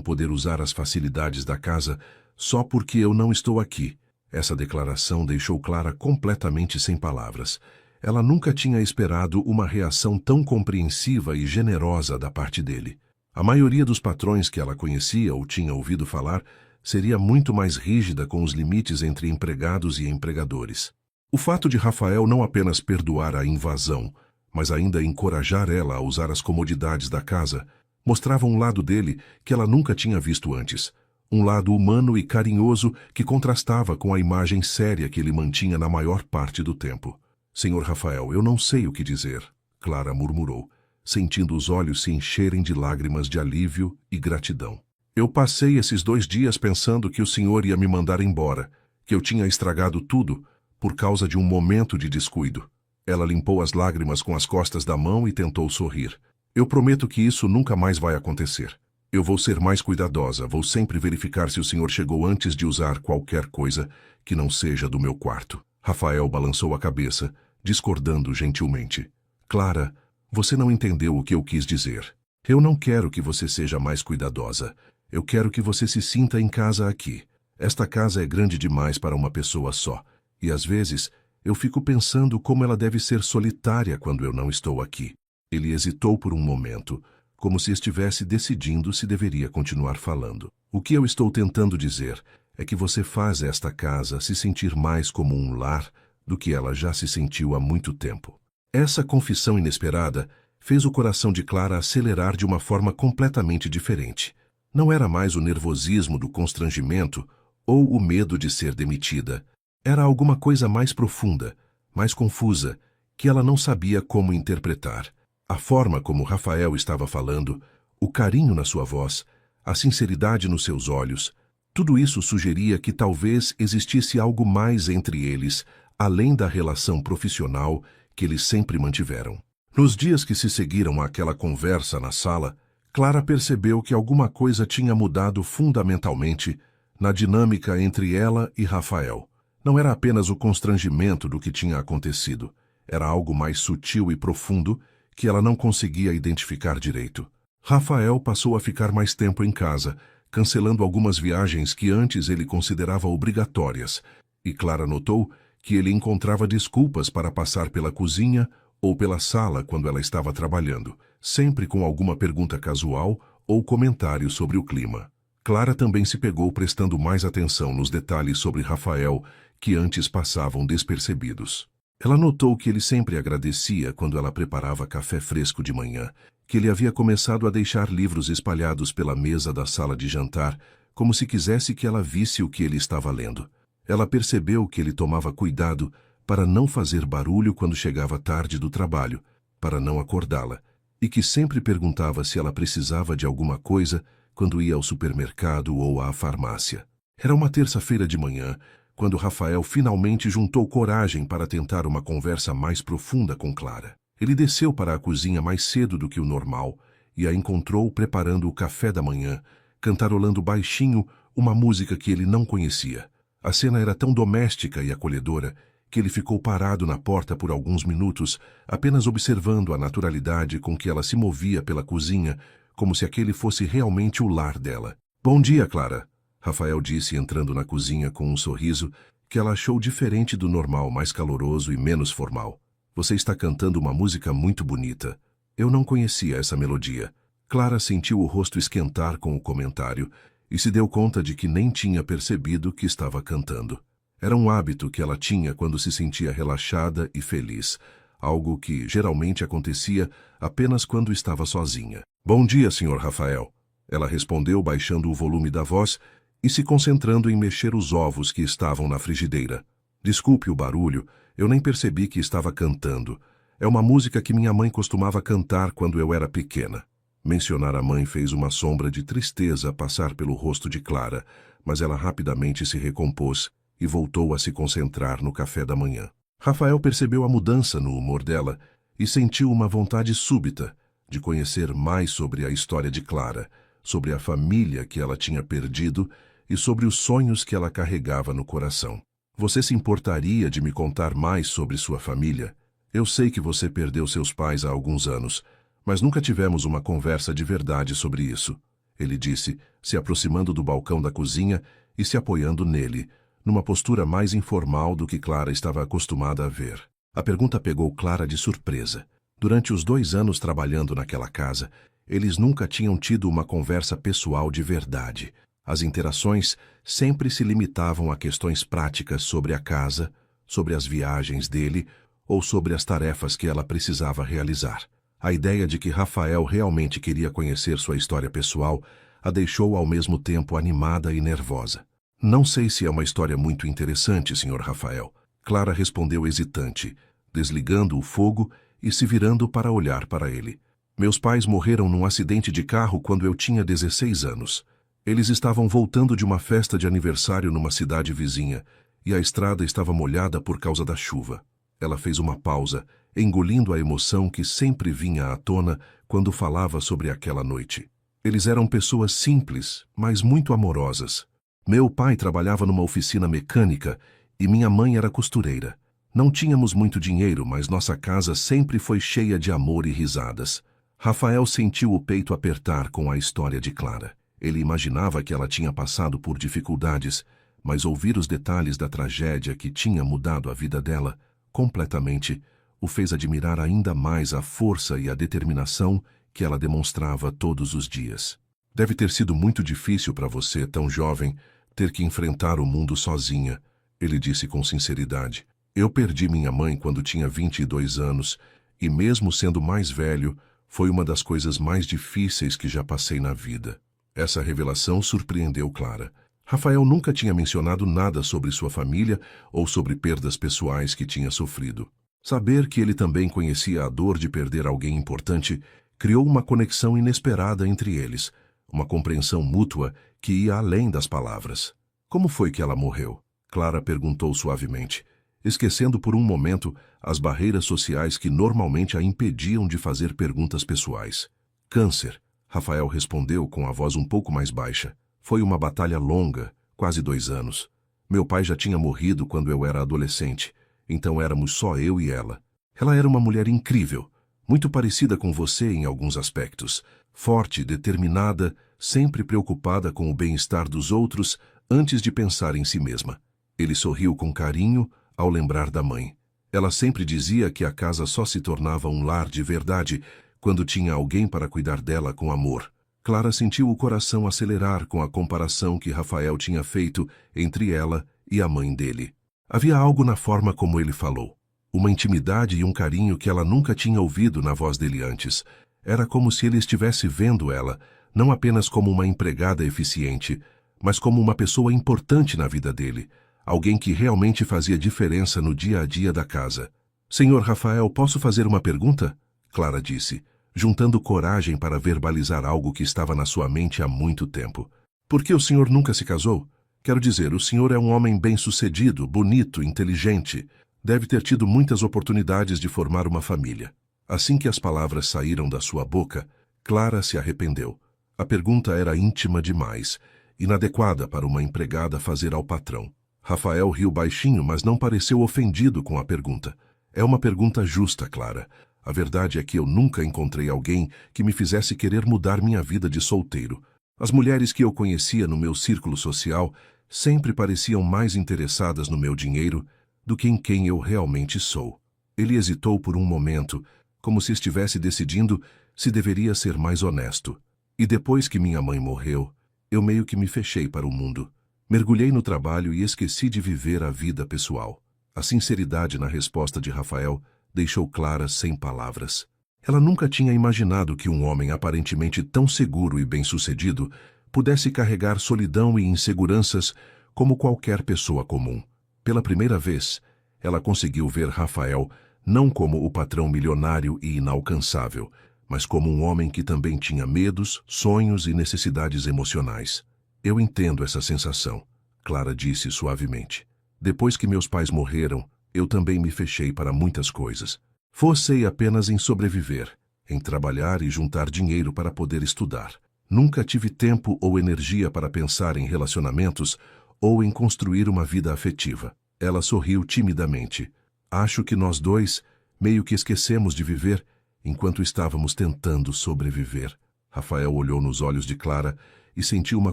poder usar as facilidades da casa só porque eu não estou aqui. Essa declaração deixou Clara completamente sem palavras. Ela nunca tinha esperado uma reação tão compreensiva e generosa da parte dele. A maioria dos patrões que ela conhecia ou tinha ouvido falar seria muito mais rígida com os limites entre empregados e empregadores. O fato de Rafael não apenas perdoar a invasão, mas ainda encorajar ela a usar as comodidades da casa, mostrava um lado dele que ela nunca tinha visto antes. Um lado humano e carinhoso que contrastava com a imagem séria que ele mantinha na maior parte do tempo. Senhor Rafael, eu não sei o que dizer, Clara murmurou, sentindo os olhos se encherem de lágrimas de alívio e gratidão. Eu passei esses 2 dias pensando que o senhor ia me mandar embora, que eu tinha estragado tudo por causa de um momento de descuido. Ela limpou as lágrimas com as costas da mão e tentou sorrir. Eu prometo que isso nunca mais vai acontecer. Eu vou ser mais cuidadosa, vou sempre verificar se o senhor chegou antes de usar qualquer coisa que não seja do meu quarto. Rafael balançou a cabeça, discordando gentilmente. Clara, você não entendeu o que eu quis dizer. Eu não quero que você seja mais cuidadosa. Eu quero que você se sinta em casa aqui. Esta casa é grande demais para uma pessoa só. E às vezes, eu fico pensando como ela deve ser solitária quando eu não estou aqui. Ele hesitou por um momento, como se estivesse decidindo se deveria continuar falando. O que eu estou tentando dizer é que você faz esta casa se sentir mais como um lar do que ela já se sentiu há muito tempo. Essa confissão inesperada fez o coração de Clara acelerar de uma forma completamente diferente. Não era mais o nervosismo do constrangimento ou o medo de ser demitida. Era alguma coisa mais profunda, mais confusa, que ela não sabia como interpretar. A forma como Rafael estava falando, o carinho na sua voz, a sinceridade nos seus olhos, tudo isso sugeria que talvez existisse algo mais entre eles, além da relação profissional que eles sempre mantiveram. Nos dias que se seguiram àquela conversa na sala, Clara percebeu que alguma coisa tinha mudado fundamentalmente na dinâmica entre ela e Rafael. Não era apenas o constrangimento do que tinha acontecido, era algo mais sutil e profundo que ela não conseguia identificar direito. Rafael passou a ficar mais tempo em casa, cancelando algumas viagens que antes ele considerava obrigatórias, e Clara notou que ele encontrava desculpas para passar pela cozinha ou pela sala quando ela estava trabalhando, sempre com alguma pergunta casual ou comentário sobre o clima. Clara também se pegou prestando mais atenção nos detalhes sobre Rafael que antes passavam despercebidos. Ela notou que ele sempre agradecia quando ela preparava café fresco de manhã, que ele havia começado a deixar livros espalhados pela mesa da sala de jantar, como se quisesse que ela visse o que ele estava lendo. Ela percebeu que ele tomava cuidado para não fazer barulho quando chegava tarde do trabalho, para não acordá-la, e que sempre perguntava se ela precisava de alguma coisa quando ia ao supermercado ou à farmácia. Era uma terça-feira de manhã, quando Rafael finalmente juntou coragem para tentar uma conversa mais profunda com Clara. Ele desceu para a cozinha mais cedo do que o normal e a encontrou preparando o café da manhã, cantarolando baixinho uma música que ele não conhecia. A cena era tão doméstica e acolhedora que ele ficou parado na porta por alguns minutos, apenas observando a naturalidade com que ela se movia pela cozinha, como se aquele fosse realmente o lar dela. "Bom dia, Clara", Rafael disse entrando na cozinha com um sorriso que ela achou diferente do normal, mais caloroso e menos formal. "Você está cantando uma música muito bonita. Eu não conhecia essa melodia." Clara sentiu o rosto esquentar com o comentário e se deu conta de que nem tinha percebido que estava cantando. Era um hábito que ela tinha quando se sentia relaxada e feliz, algo que geralmente acontecia apenas quando estava sozinha. "Bom dia, Sr. Rafael", ela respondeu baixando o volume da voz e se concentrando em mexer os ovos que estavam na frigideira. "Desculpe o barulho, eu nem percebi que estava cantando. É uma música que minha mãe costumava cantar quando eu era pequena." Mencionar a mãe fez uma sombra de tristeza passar pelo rosto de Clara, mas ela rapidamente se recompôs e voltou a se concentrar no café da manhã. Rafael percebeu a mudança no humor dela e sentiu uma vontade súbita de conhecer mais sobre a história de Clara, sobre a família que ela tinha perdido e sobre os sonhos que ela carregava no coração. Você se importaria de me contar mais sobre sua família? Eu sei que você perdeu seus pais há alguns anos, mas nunca tivemos uma conversa de verdade sobre isso, ele disse, se aproximando do balcão da cozinha e se apoiando nele, numa postura mais informal do que Clara estava acostumada a ver. A pergunta pegou Clara de surpresa. Durante os 2 anos trabalhando naquela casa, eles nunca tinham tido uma conversa pessoal de verdade. As interações sempre se limitavam a questões práticas sobre a casa, sobre as viagens dele ou sobre as tarefas que ela precisava realizar. A ideia de que Rafael realmente queria conhecer sua história pessoal a deixou ao mesmo tempo animada e nervosa. Não sei se é uma história muito interessante, Sr. Rafael. Clara respondeu hesitante, desligando o fogo e se virando para olhar para ele. Meus pais morreram num acidente de carro quando eu tinha 16 anos. Eles estavam voltando de uma festa de aniversário numa cidade vizinha, e a estrada estava molhada por causa da chuva. Ela fez uma pausa, engolindo a emoção que sempre vinha à tona quando falava sobre aquela noite. Eles eram pessoas simples, mas muito amorosas. Meu pai trabalhava numa oficina mecânica e minha mãe era costureira. Não tínhamos muito dinheiro, mas nossa casa sempre foi cheia de amor e risadas. Rafael sentiu o peito apertar com a história de Clara. Ele imaginava que ela tinha passado por dificuldades, mas ouvir os detalhes da tragédia que tinha mudado a vida dela completamente o fez admirar ainda mais a força e a determinação que ela demonstrava todos os dias. Deve ter sido muito difícil para você, tão jovem, ter que enfrentar o mundo sozinha, ele disse com sinceridade. Eu perdi minha mãe quando tinha 22 anos e, mesmo sendo mais velho, foi uma das coisas mais difíceis que já passei na vida. Essa revelação surpreendeu Clara. Rafael nunca tinha mencionado nada sobre sua família ou sobre perdas pessoais que tinha sofrido. Saber que ele também conhecia a dor de perder alguém importante criou uma conexão inesperada entre eles, uma compreensão mútua que ia além das palavras. Como foi que ela morreu? Clara perguntou suavemente, esquecendo por um momento as barreiras sociais que normalmente a impediam de fazer perguntas pessoais. Câncer, Rafael respondeu com a voz um pouco mais baixa. Foi uma batalha longa, quase 2 anos. Meu pai já tinha morrido quando eu era adolescente, então éramos só eu e ela. Ela era uma mulher incrível, muito parecida com você em alguns aspectos. Forte, determinada, sempre preocupada com o bem-estar dos outros antes de pensar em si mesma. Ele sorriu com carinho ao lembrar da mãe. Ela sempre dizia que a casa só se tornava um lar de verdade quando tinha alguém para cuidar dela com amor. Clara sentiu o coração acelerar com a comparação que Rafael tinha feito entre ela e a mãe dele. Havia algo na forma como ele falou, uma intimidade e um carinho que ela nunca tinha ouvido na voz dele antes. Era como se ele estivesse vendo ela, não apenas como uma empregada eficiente, mas como uma pessoa importante na vida dele, alguém que realmente fazia diferença no dia a dia da casa. Senhor Rafael, posso fazer uma pergunta? Clara disse, juntando coragem para verbalizar algo que estava na sua mente há muito tempo. Por que o senhor nunca se casou? Quero dizer, o senhor é um homem bem-sucedido, bonito, inteligente. Deve ter tido muitas oportunidades de formar uma família. Assim que as palavras saíram da sua boca, Clara se arrependeu. A pergunta era íntima demais, inadequada para uma empregada fazer ao patrão. Rafael riu baixinho, mas não pareceu ofendido com a pergunta. É uma pergunta justa, Clara. A verdade é que eu nunca encontrei alguém que me fizesse querer mudar minha vida de solteiro. As mulheres que eu conhecia no meu círculo social sempre pareciam mais interessadas no meu dinheiro do que em quem eu realmente sou. Ele hesitou por um momento, como se estivesse decidindo se deveria ser mais honesto. E depois que minha mãe morreu, eu meio que me fechei para o mundo. Mergulhei no trabalho e esqueci de viver a vida pessoal. A sinceridade na resposta de Rafael deixou Clara sem palavras. Ela nunca tinha imaginado que um homem aparentemente tão seguro e bem-sucedido pudesse carregar solidão e inseguranças como qualquer pessoa comum. Pela primeira vez, ela conseguiu ver Rafael não como o patrão milionário e inalcançável, mas como um homem que também tinha medos, sonhos e necessidades emocionais. Eu entendo essa sensação, Clara disse suavemente. Depois que meus pais morreram, eu também me fechei para muitas coisas. Fossei apenas em sobreviver, em trabalhar e juntar dinheiro para poder estudar. Nunca tive tempo ou energia para pensar em relacionamentos ou em construir uma vida afetiva. Ela sorriu timidamente. Acho que nós dois meio que esquecemos de viver enquanto estávamos tentando sobreviver. Rafael olhou nos olhos de Clara e sentiu uma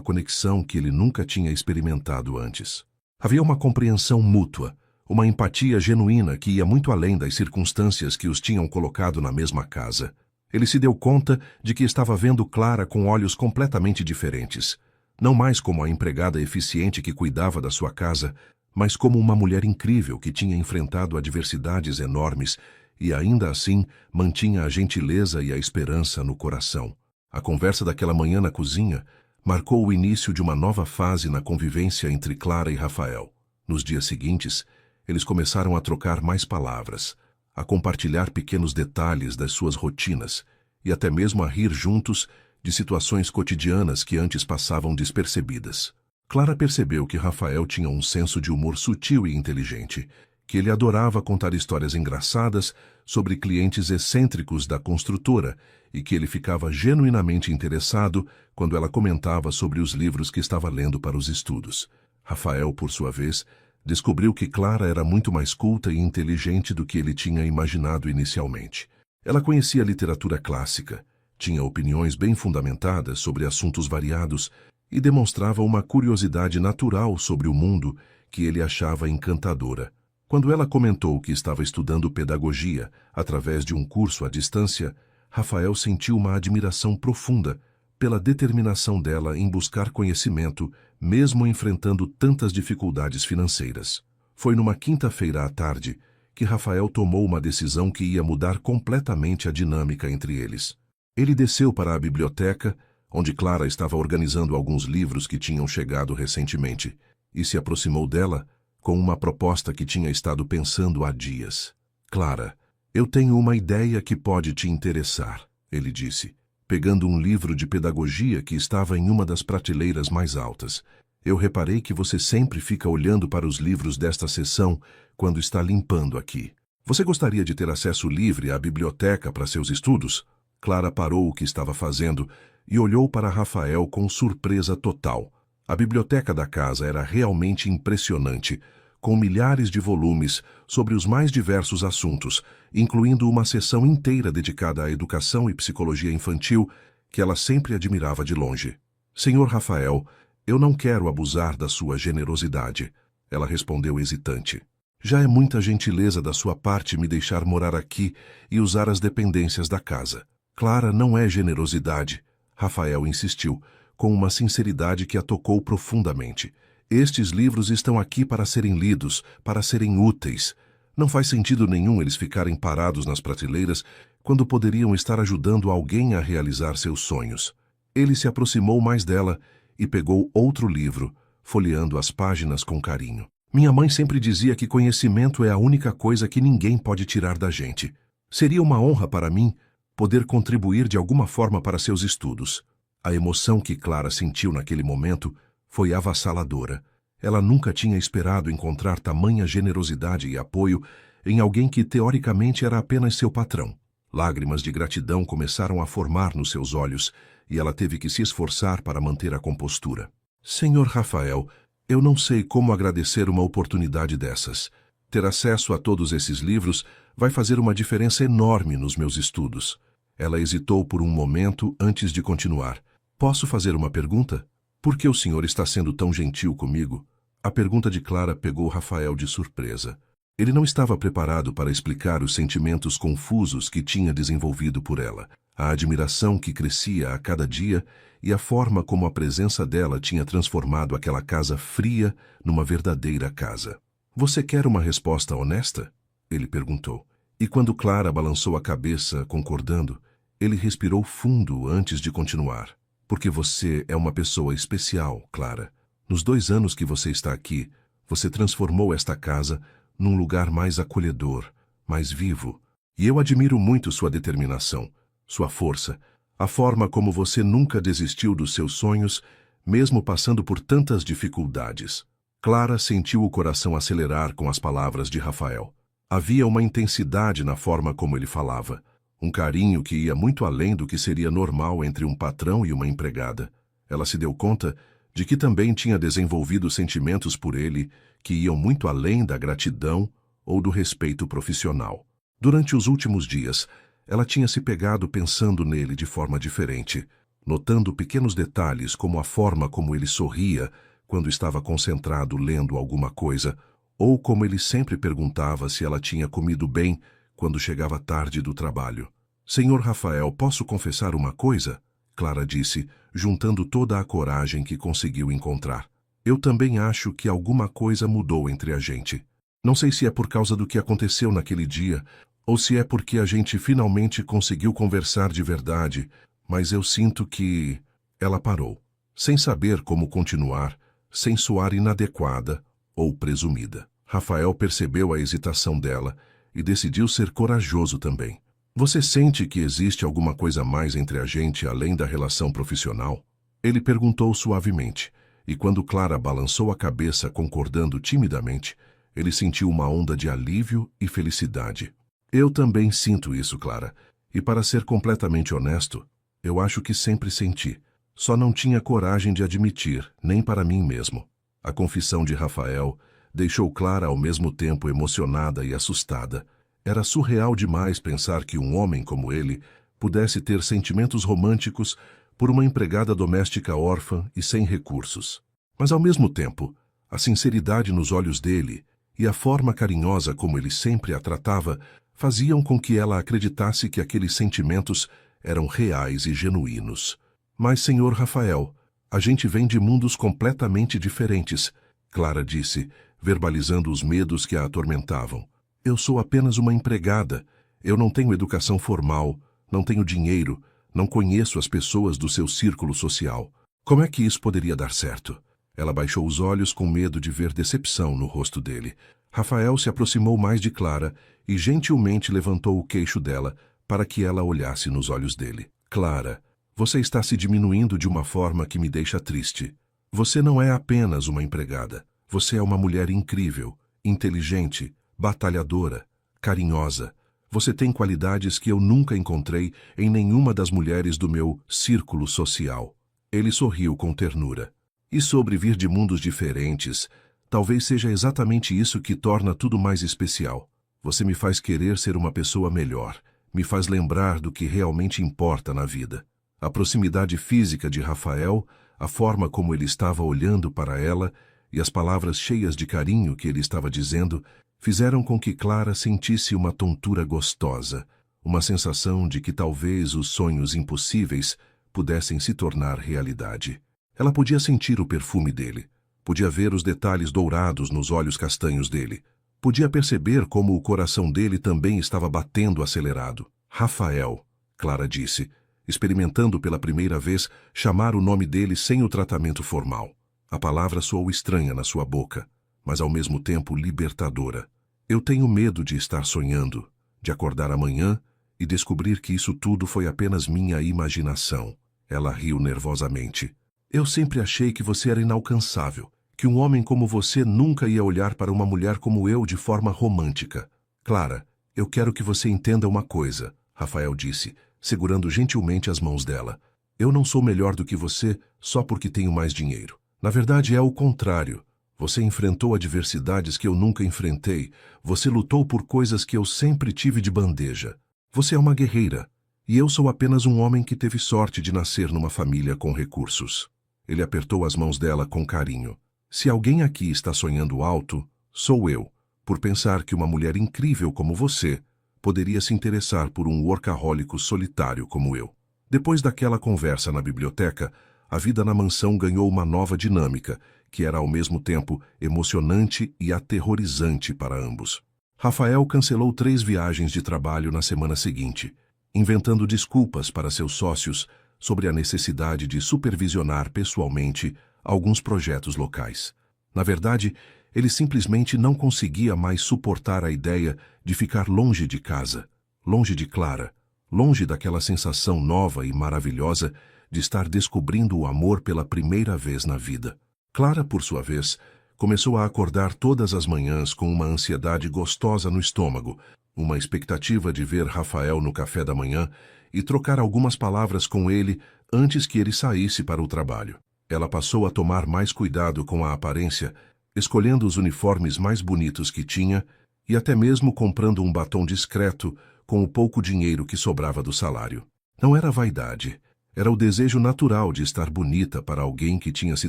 conexão que ele nunca tinha experimentado antes. Havia uma compreensão mútua, uma empatia genuína que ia muito além das circunstâncias que os tinham colocado na mesma casa. Ele se deu conta de que estava vendo Clara com olhos completamente diferentes. Não mais como a empregada eficiente que cuidava da sua casa, mas como uma mulher incrível que tinha enfrentado adversidades enormes e ainda assim mantinha a gentileza e a esperança no coração. A conversa daquela manhã na cozinha marcou o início de uma nova fase na convivência entre Clara e Rafael. Nos dias seguintes, eles começaram a trocar mais palavras, a compartilhar pequenos detalhes das suas rotinas e até mesmo a rir juntos de situações cotidianas que antes passavam despercebidas. Clara percebeu que Rafael tinha um senso de humor sutil e inteligente, que ele adorava contar histórias engraçadas sobre clientes excêntricos da construtora e que ele ficava genuinamente interessado quando ela comentava sobre os livros que estava lendo para os estudos. Rafael, por sua vez, descobriu que Clara era muito mais culta e inteligente do que ele tinha imaginado inicialmente. Ela conhecia literatura clássica, tinha opiniões bem fundamentadas sobre assuntos variados e demonstrava uma curiosidade natural sobre o mundo que ele achava encantadora. Quando ela comentou que estava estudando pedagogia através de um curso à distância, Rafael sentiu uma admiração profunda pela determinação dela em buscar conhecimento, mesmo enfrentando tantas dificuldades financeiras. Foi numa quinta-feira à tarde que Rafael tomou uma decisão que ia mudar completamente a dinâmica entre eles. Ele desceu para a biblioteca, onde Clara estava organizando alguns livros que tinham chegado recentemente, e se aproximou dela com uma proposta que tinha estado pensando há dias. Clara, eu tenho uma ideia que pode te interessar, ele disse, pegando um livro de pedagogia que estava em uma das prateleiras mais altas. Eu reparei que você sempre fica olhando para os livros desta seção quando está limpando aqui. Você gostaria de ter acesso livre à biblioteca para seus estudos? Clara parou o que estava fazendo e olhou para Rafael com surpresa total. A biblioteca da casa era realmente impressionante, com milhares de volumes sobre os mais diversos assuntos, incluindo uma seção inteira dedicada à educação e psicologia infantil, que ela sempre admirava de longe. Senhor Rafael, eu não quero abusar da sua generosidade, ela respondeu hesitante. Já é muita gentileza da sua parte me deixar morar aqui e usar as dependências da casa. Clara, não é generosidade, Rafael insistiu, com uma sinceridade que a tocou profundamente. Estes livros estão aqui para serem lidos, para serem úteis. Não faz sentido nenhum eles ficarem parados nas prateleiras quando poderiam estar ajudando alguém a realizar seus sonhos. Ele se aproximou mais dela e pegou outro livro, folheando as páginas com carinho. Minha mãe sempre dizia que conhecimento é a única coisa que ninguém pode tirar da gente. Seria uma honra para mim poder contribuir de alguma forma para seus estudos. A emoção que Clara sentiu naquele momento foi avassaladora. Ela nunca tinha esperado encontrar tamanha generosidade e apoio em alguém que teoricamente era apenas seu patrão. Lágrimas de gratidão começaram a formar nos seus olhos e ela teve que se esforçar para manter a compostura. Senhor Rafael, eu não sei como agradecer uma oportunidade dessas. Ter acesso a todos esses livros vai fazer uma diferença enorme nos meus estudos. Ela hesitou por um momento antes de continuar. Posso fazer uma pergunta? Por que o senhor está sendo tão gentil comigo? A pergunta de Clara pegou Rafael de surpresa. Ele não estava preparado para explicar os sentimentos confusos que tinha desenvolvido por ela, a admiração que crescia a cada dia e a forma como a presença dela tinha transformado aquela casa fria numa verdadeira casa. Você quer uma resposta honesta? Ele perguntou. E quando Clara balançou a cabeça, concordando, ele respirou fundo antes de continuar. Porque você é uma pessoa especial, Clara. Nos 2 anos que você está aqui, você transformou esta casa num lugar mais acolhedor, mais vivo. E eu admiro muito sua determinação, sua força, a forma como você nunca desistiu dos seus sonhos, mesmo passando por tantas dificuldades. Clara sentiu o coração acelerar com as palavras de Rafael. Havia uma intensidade na forma como ele falava, Um carinho que ia muito além do que seria normal entre um patrão e uma empregada. Ela se deu conta de que também tinha desenvolvido sentimentos por ele que iam muito além da gratidão ou do respeito profissional. Durante os últimos dias, ela tinha se pegado pensando nele de forma diferente, notando pequenos detalhes como a forma como ele sorria quando estava concentrado lendo alguma coisa, ou como ele sempre perguntava se ela tinha comido bem quando chegava tarde do trabalho. Senhor Rafael, posso confessar uma coisa? Clara disse, juntando toda a coragem que conseguiu encontrar. Eu também acho que alguma coisa mudou entre a gente. Não sei se é por causa do que aconteceu naquele dia, ou se é porque a gente finalmente conseguiu conversar de verdade, mas eu sinto que... Ela parou, sem saber como continuar, sem soar inadequada ou presumida. Rafael percebeu a hesitação dela e decidiu ser corajoso também. Você sente que existe alguma coisa mais entre a gente além da relação profissional? Ele perguntou suavemente, e quando Clara balançou a cabeça concordando timidamente, ele sentiu uma onda de alívio e felicidade. Eu também sinto isso, Clara, e para ser completamente honesto, eu acho que sempre senti. Só não tinha coragem de admitir, nem para mim mesmo. A confissão de Rafael deixou Clara ao mesmo tempo emocionada e assustada. Era surreal demais pensar que um homem como ele pudesse ter sentimentos românticos por uma empregada doméstica órfã e sem recursos. Mas ao mesmo tempo, a sinceridade nos olhos dele e a forma carinhosa como ele sempre a tratava faziam com que ela acreditasse que aqueles sentimentos eram reais e genuínos. Mas, senhor Rafael, a gente vem de mundos completamente diferentes, Clara disse, verbalizando os medos que a atormentavam. Eu sou apenas uma empregada. Eu não tenho educação formal, não tenho dinheiro, não conheço as pessoas do seu círculo social. Como é que isso poderia dar certo? Ela baixou os olhos com medo de ver decepção no rosto dele. Rafael se aproximou mais de Clara e gentilmente levantou o queixo dela para que ela olhasse nos olhos dele. Clara, você está se diminuindo de uma forma que me deixa triste. Você não é apenas uma empregada. Você é uma mulher incrível, inteligente, batalhadora, carinhosa. Você tem qualidades que eu nunca encontrei em nenhuma das mulheres do meu círculo social. Ele sorriu com ternura. E sobre vir de mundos diferentes, talvez seja exatamente isso que torna tudo mais especial. Você me faz querer ser uma pessoa melhor, me faz lembrar do que realmente importa na vida. A proximidade física de Rafael, a forma como ele estava olhando para ela e as palavras cheias de carinho que ele estava dizendo fizeram com que Clara sentisse uma tontura gostosa, uma sensação de que talvez os sonhos impossíveis pudessem se tornar realidade. Ela podia sentir o perfume dele, podia ver os detalhes dourados nos olhos castanhos dele, podia perceber como o coração dele também estava batendo acelerado. Rafael, Clara disse, experimentando pela primeira vez chamar o nome dele sem o tratamento formal. A palavra soou estranha na sua boca, mas ao mesmo tempo libertadora. Eu tenho medo de estar sonhando, de acordar amanhã e descobrir que isso tudo foi apenas minha imaginação. Ela riu nervosamente. Eu sempre achei que você era inalcançável, que um homem como você nunca ia olhar para uma mulher como eu de forma romântica. Clara, eu quero que você entenda uma coisa, Rafael disse, segurando gentilmente as mãos dela. Eu não sou melhor do que você só porque tenho mais dinheiro. Na verdade, é o contrário. Você enfrentou adversidades que eu nunca enfrentei. Você lutou por coisas que eu sempre tive de bandeja. Você é uma guerreira. E eu sou apenas um homem que teve sorte de nascer numa família com recursos. Ele apertou as mãos dela com carinho. Se alguém aqui está sonhando alto, sou eu, por pensar que uma mulher incrível como você poderia se interessar por um workahólico solitário como eu. Depois daquela conversa na biblioteca, a vida na mansão ganhou uma nova dinâmica, que era ao mesmo tempo emocionante e aterrorizante para ambos. Rafael cancelou 3 viagens de trabalho na semana seguinte, inventando desculpas para seus sócios sobre a necessidade de supervisionar pessoalmente alguns projetos locais. Na verdade, ele simplesmente não conseguia mais suportar a ideia de ficar longe de casa, longe de Clara, longe daquela sensação nova e maravilhosa de estar descobrindo o amor pela primeira vez na vida. Clara, por sua vez, começou a acordar todas as manhãs com uma ansiedade gostosa no estômago, uma expectativa de ver Rafael no café da manhã e trocar algumas palavras com ele antes que ele saísse para o trabalho. Ela passou a tomar mais cuidado com a aparência, escolhendo os uniformes mais bonitos que tinha e até mesmo comprando um batom discreto com o pouco dinheiro que sobrava do salário. Não era vaidade, era o desejo natural de estar bonita para alguém que tinha se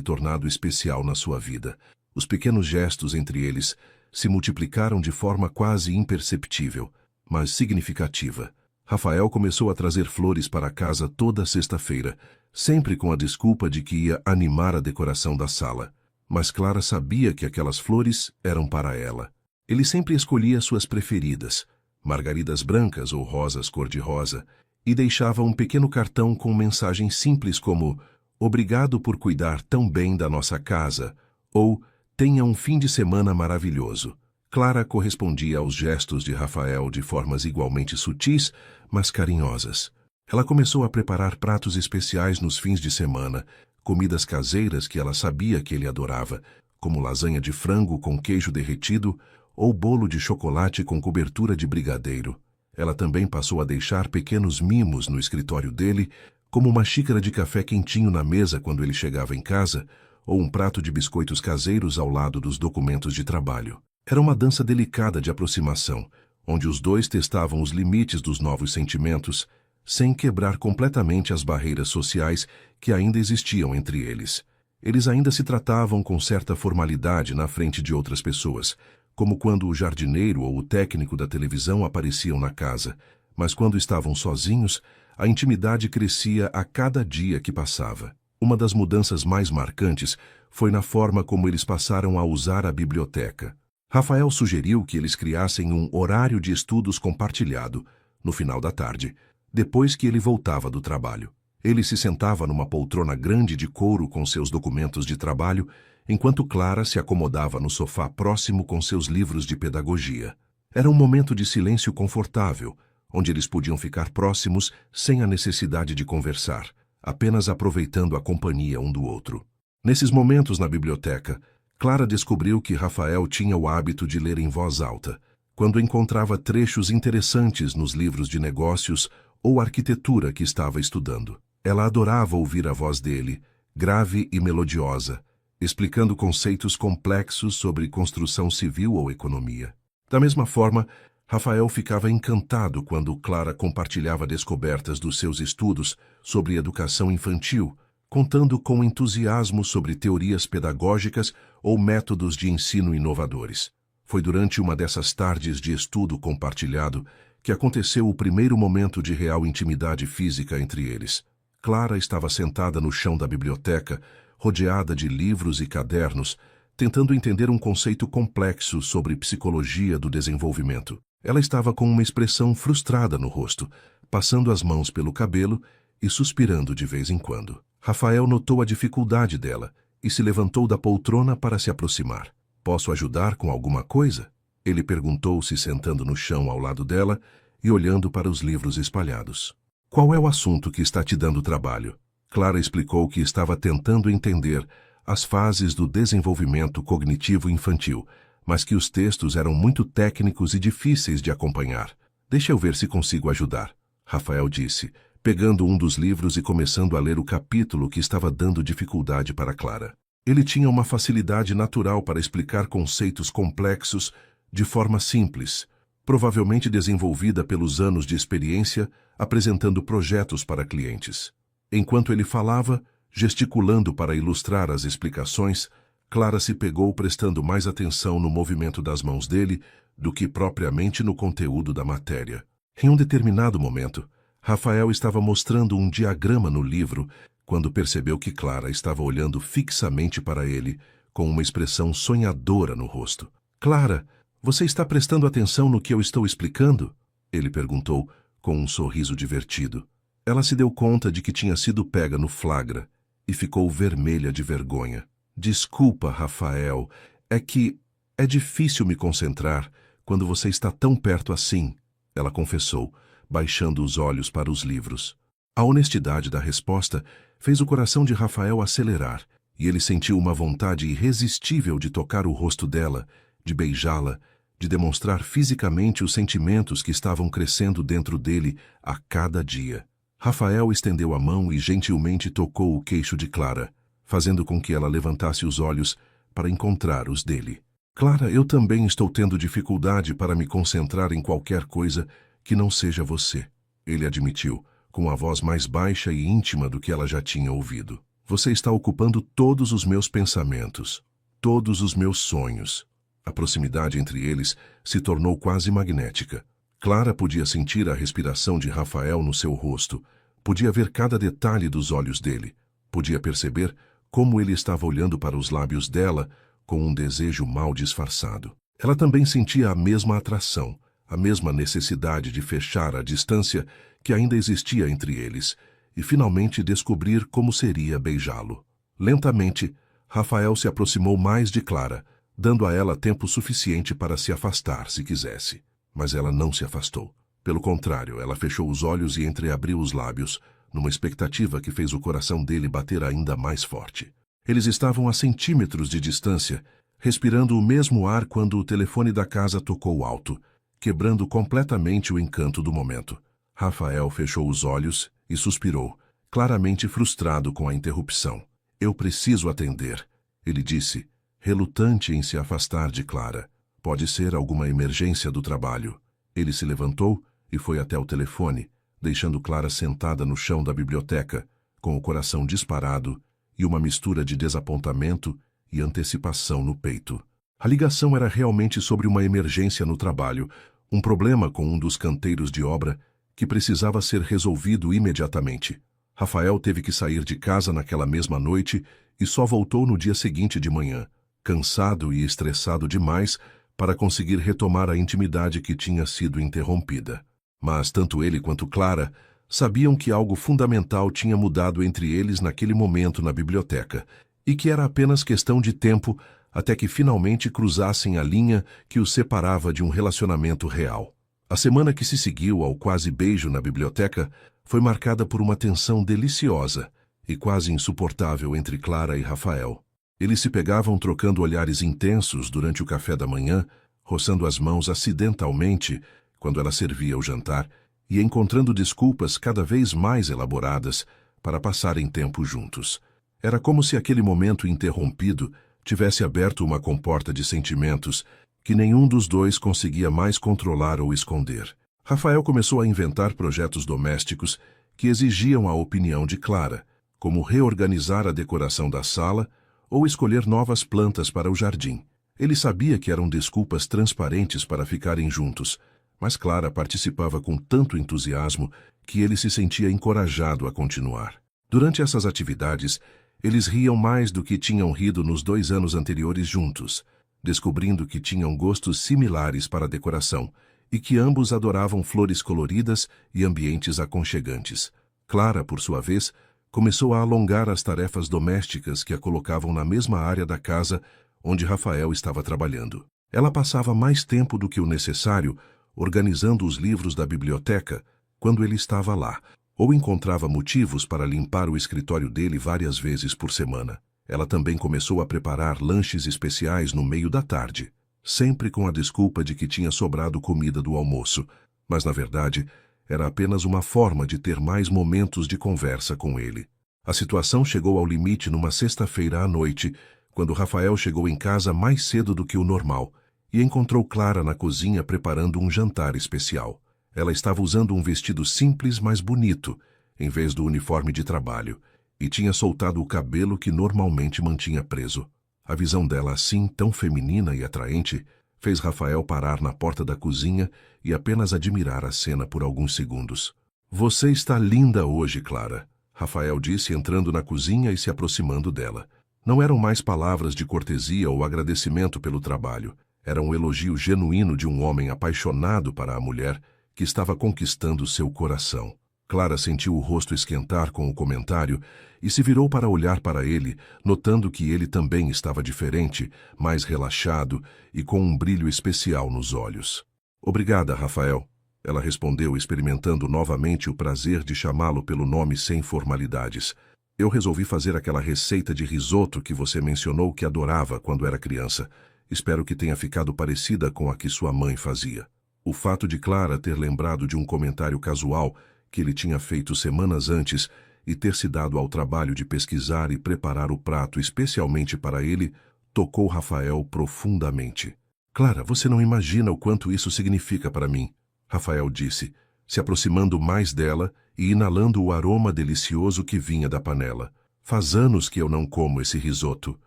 tornado especial na sua vida. Os pequenos gestos entre eles se multiplicaram de forma quase imperceptível, mas significativa. Rafael começou a trazer flores para casa toda sexta-feira, sempre com a desculpa de que ia animar a decoração da sala. Mas Clara sabia que aquelas flores eram para ela. Ele sempre escolhia suas preferidas, margaridas brancas ou rosas cor-de-rosa, e deixava um pequeno cartão com mensagens simples como "Obrigado por cuidar tão bem da nossa casa" ou "Tenha um fim de semana maravilhoso". Clara correspondia aos gestos de Rafael de formas igualmente sutis, mas carinhosas. Ela começou a preparar pratos especiais nos fins de semana, comidas caseiras que ela sabia que ele adorava, como lasanha de frango com queijo derretido ou bolo de chocolate com cobertura de brigadeiro. Ela também passou a deixar pequenos mimos no escritório dele, como uma xícara de café quentinho na mesa quando ele chegava em casa, ou um prato de biscoitos caseiros ao lado dos documentos de trabalho. Era uma dança delicada de aproximação, onde os dois testavam os limites dos novos sentimentos, sem quebrar completamente as barreiras sociais que ainda existiam entre eles. Eles ainda se tratavam com certa formalidade na frente de outras pessoas, como quando o jardineiro ou o técnico da televisão apareciam na casa, mas quando estavam sozinhos, a intimidade crescia a cada dia que passava. Uma das mudanças mais marcantes foi na forma como eles passaram a usar a biblioteca. Rafael sugeriu que eles criassem um horário de estudos compartilhado, no final da tarde, depois que ele voltava do trabalho. Ele se sentava numa poltrona grande de couro com seus documentos de trabalho, enquanto Clara se acomodava no sofá próximo com seus livros de pedagogia. Era um momento de silêncio confortável, onde eles podiam ficar próximos sem a necessidade de conversar, apenas aproveitando a companhia um do outro. Nesses momentos na biblioteca, Clara descobriu que Rafael tinha o hábito de ler em voz alta, quando encontrava trechos interessantes nos livros de negócios ou arquitetura que estava estudando. Ela adorava ouvir a voz dele, grave e melodiosa, explicando conceitos complexos sobre construção civil ou economia. Da mesma forma, Rafael ficava encantado quando Clara compartilhava descobertas dos seus estudos sobre educação infantil, contando com entusiasmo sobre teorias pedagógicas ou métodos de ensino inovadores. Foi durante uma dessas tardes de estudo compartilhado que aconteceu o primeiro momento de real intimidade física entre eles. Clara estava sentada no chão da biblioteca, rodeada de livros e cadernos, tentando entender um conceito complexo sobre psicologia do desenvolvimento. Ela estava com uma expressão frustrada no rosto, passando as mãos pelo cabelo e suspirando de vez em quando. Rafael notou a dificuldade dela e se levantou da poltrona para se aproximar. "Posso ajudar com alguma coisa?" Ele perguntou, se sentando no chão ao lado dela e olhando para os livros espalhados. "Qual é o assunto que está te dando trabalho?" Clara explicou que estava tentando entender as fases do desenvolvimento cognitivo infantil, mas que os textos eram muito técnicos e difíceis de acompanhar. "Deixa eu ver se consigo ajudar", Rafael disse, pegando um dos livros e começando a ler o capítulo que estava dando dificuldade para Clara. Ele tinha uma facilidade natural para explicar conceitos complexos de forma simples, provavelmente desenvolvida pelos anos de experiência apresentando projetos para clientes. Enquanto ele falava, gesticulando para ilustrar as explicações, Clara se pegou prestando mais atenção no movimento das mãos dele do que propriamente no conteúdo da matéria. Em um determinado momento, Rafael estava mostrando um diagrama no livro quando percebeu que Clara estava olhando fixamente para ele, com uma expressão sonhadora no rosto. "Clara, você está prestando atenção no que eu estou explicando?" Ele perguntou, com um sorriso divertido. Ela se deu conta de que tinha sido pega no flagra e ficou vermelha de vergonha. "Desculpa, Rafael, é que é difícil me concentrar quando você está tão perto assim", ela confessou, baixando os olhos para os livros. A honestidade da resposta fez o coração de Rafael acelerar, e ele sentiu uma vontade irresistível de tocar o rosto dela, de beijá-la, de demonstrar fisicamente os sentimentos que estavam crescendo dentro dele a cada dia. Rafael estendeu a mão e gentilmente tocou o queixo de Clara, fazendo com que ela levantasse os olhos para encontrar os dele. Clara, eu também estou tendo dificuldade para me concentrar em qualquer coisa que não seja você, ele admitiu, com a voz mais baixa e íntima do que ela já tinha ouvido. Você está ocupando todos os meus pensamentos, todos os meus sonhos. A proximidade entre eles se tornou quase magnética. Clara podia sentir a respiração de Rafael no seu rosto, podia ver cada detalhe dos olhos dele, podia perceber como ele estava olhando para os lábios dela com um desejo mal disfarçado. Ela também sentia a mesma atração, a mesma necessidade de fechar a distância que ainda existia entre eles e finalmente descobrir como seria beijá-lo. Lentamente, Rafael se aproximou mais de Clara, dando a ela tempo suficiente para se afastar se quisesse. Mas ela não se afastou. Pelo contrário, ela fechou os olhos e entreabriu os lábios, numa expectativa que fez o coração dele bater ainda mais forte. Eles estavam a centímetros de distância, respirando o mesmo ar quando o telefone da casa tocou alto, quebrando completamente o encanto do momento. Rafael fechou os olhos e suspirou, claramente frustrado com a interrupção. Eu preciso atender, ele disse, relutante em se afastar de Clara. Pode ser alguma emergência do trabalho. Ele se levantou e foi até o telefone, deixando Clara sentada no chão da biblioteca, com o coração disparado e uma mistura de desapontamento e antecipação no peito. A ligação era realmente sobre uma emergência no trabalho, um problema com um dos canteiros de obra que precisava ser resolvido imediatamente. Rafael teve que sair de casa naquela mesma noite e só voltou no dia seguinte de manhã, cansado e estressado demais para conseguir retomar a intimidade que tinha sido interrompida. Mas tanto ele quanto Clara sabiam que algo fundamental tinha mudado entre eles naquele momento na biblioteca e que era apenas questão de tempo até que finalmente cruzassem a linha que os separava de um relacionamento real. A semana que se seguiu ao quase beijo na biblioteca foi marcada por uma tensão deliciosa e quase insuportável entre Clara e Rafael. Eles se pegavam trocando olhares intensos durante o café da manhã, roçando as mãos acidentalmente quando ela servia o jantar e encontrando desculpas cada vez mais elaboradas para passarem tempo juntos. Era como se aquele momento interrompido tivesse aberto uma comporta de sentimentos que nenhum dos dois conseguia mais controlar ou esconder. Rafael começou a inventar projetos domésticos que exigiam a opinião de Clara, como reorganizar a decoração da sala ou escolher novas plantas para o jardim. Ele sabia que eram desculpas transparentes para ficarem juntos, mas Clara participava com tanto entusiasmo que ele se sentia encorajado a continuar. Durante essas atividades, eles riam mais do que tinham rido nos 2 anos anteriores juntos, descobrindo que tinham gostos similares para a decoração e que ambos adoravam flores coloridas e ambientes aconchegantes. Clara, por sua vez, começou a alongar as tarefas domésticas que a colocavam na mesma área da casa onde Rafael estava trabalhando. Ela passava mais tempo do que o necessário organizando os livros da biblioteca quando ele estava lá, ou encontrava motivos para limpar o escritório dele várias vezes por semana. Ela também começou a preparar lanches especiais no meio da tarde, sempre com a desculpa de que tinha sobrado comida do almoço, mas na verdade era apenas uma forma de ter mais momentos de conversa com ele. A situação chegou ao limite numa sexta-feira à noite, quando Rafael chegou em casa mais cedo do que o normal e encontrou Clara na cozinha preparando um jantar especial. Ela estava usando um vestido simples, mas bonito, em vez do uniforme de trabalho, e tinha soltado o cabelo que normalmente mantinha preso. A visão dela assim, tão feminina e atraente, fez Rafael parar na porta da cozinha e apenas admirar a cena por alguns segundos. Você está linda hoje, Clara, Rafael disse entrando na cozinha e se aproximando dela. Não eram mais palavras de cortesia ou agradecimento pelo trabalho. Era um elogio genuíno de um homem apaixonado para a mulher que estava conquistando seu coração. Clara sentiu o rosto esquentar com o comentário e se virou para olhar para ele, notando que ele também estava diferente, mais relaxado e com um brilho especial nos olhos. Obrigada, Rafael, ela respondeu, experimentando novamente o prazer de chamá-lo pelo nome sem formalidades. Eu resolvi fazer aquela receita de risoto que você mencionou que adorava quando era criança. Espero que tenha ficado parecida com a que sua mãe fazia. O fato de Clara ter lembrado de um comentário casual que ele tinha feito semanas antes e ter se dado ao trabalho de pesquisar e preparar o prato especialmente para ele, tocou Rafael profundamente. Clara, você não imagina o quanto isso significa para mim, Rafael disse, se aproximando mais dela e inalando o aroma delicioso que vinha da panela. Faz anos que eu não como esse risoto.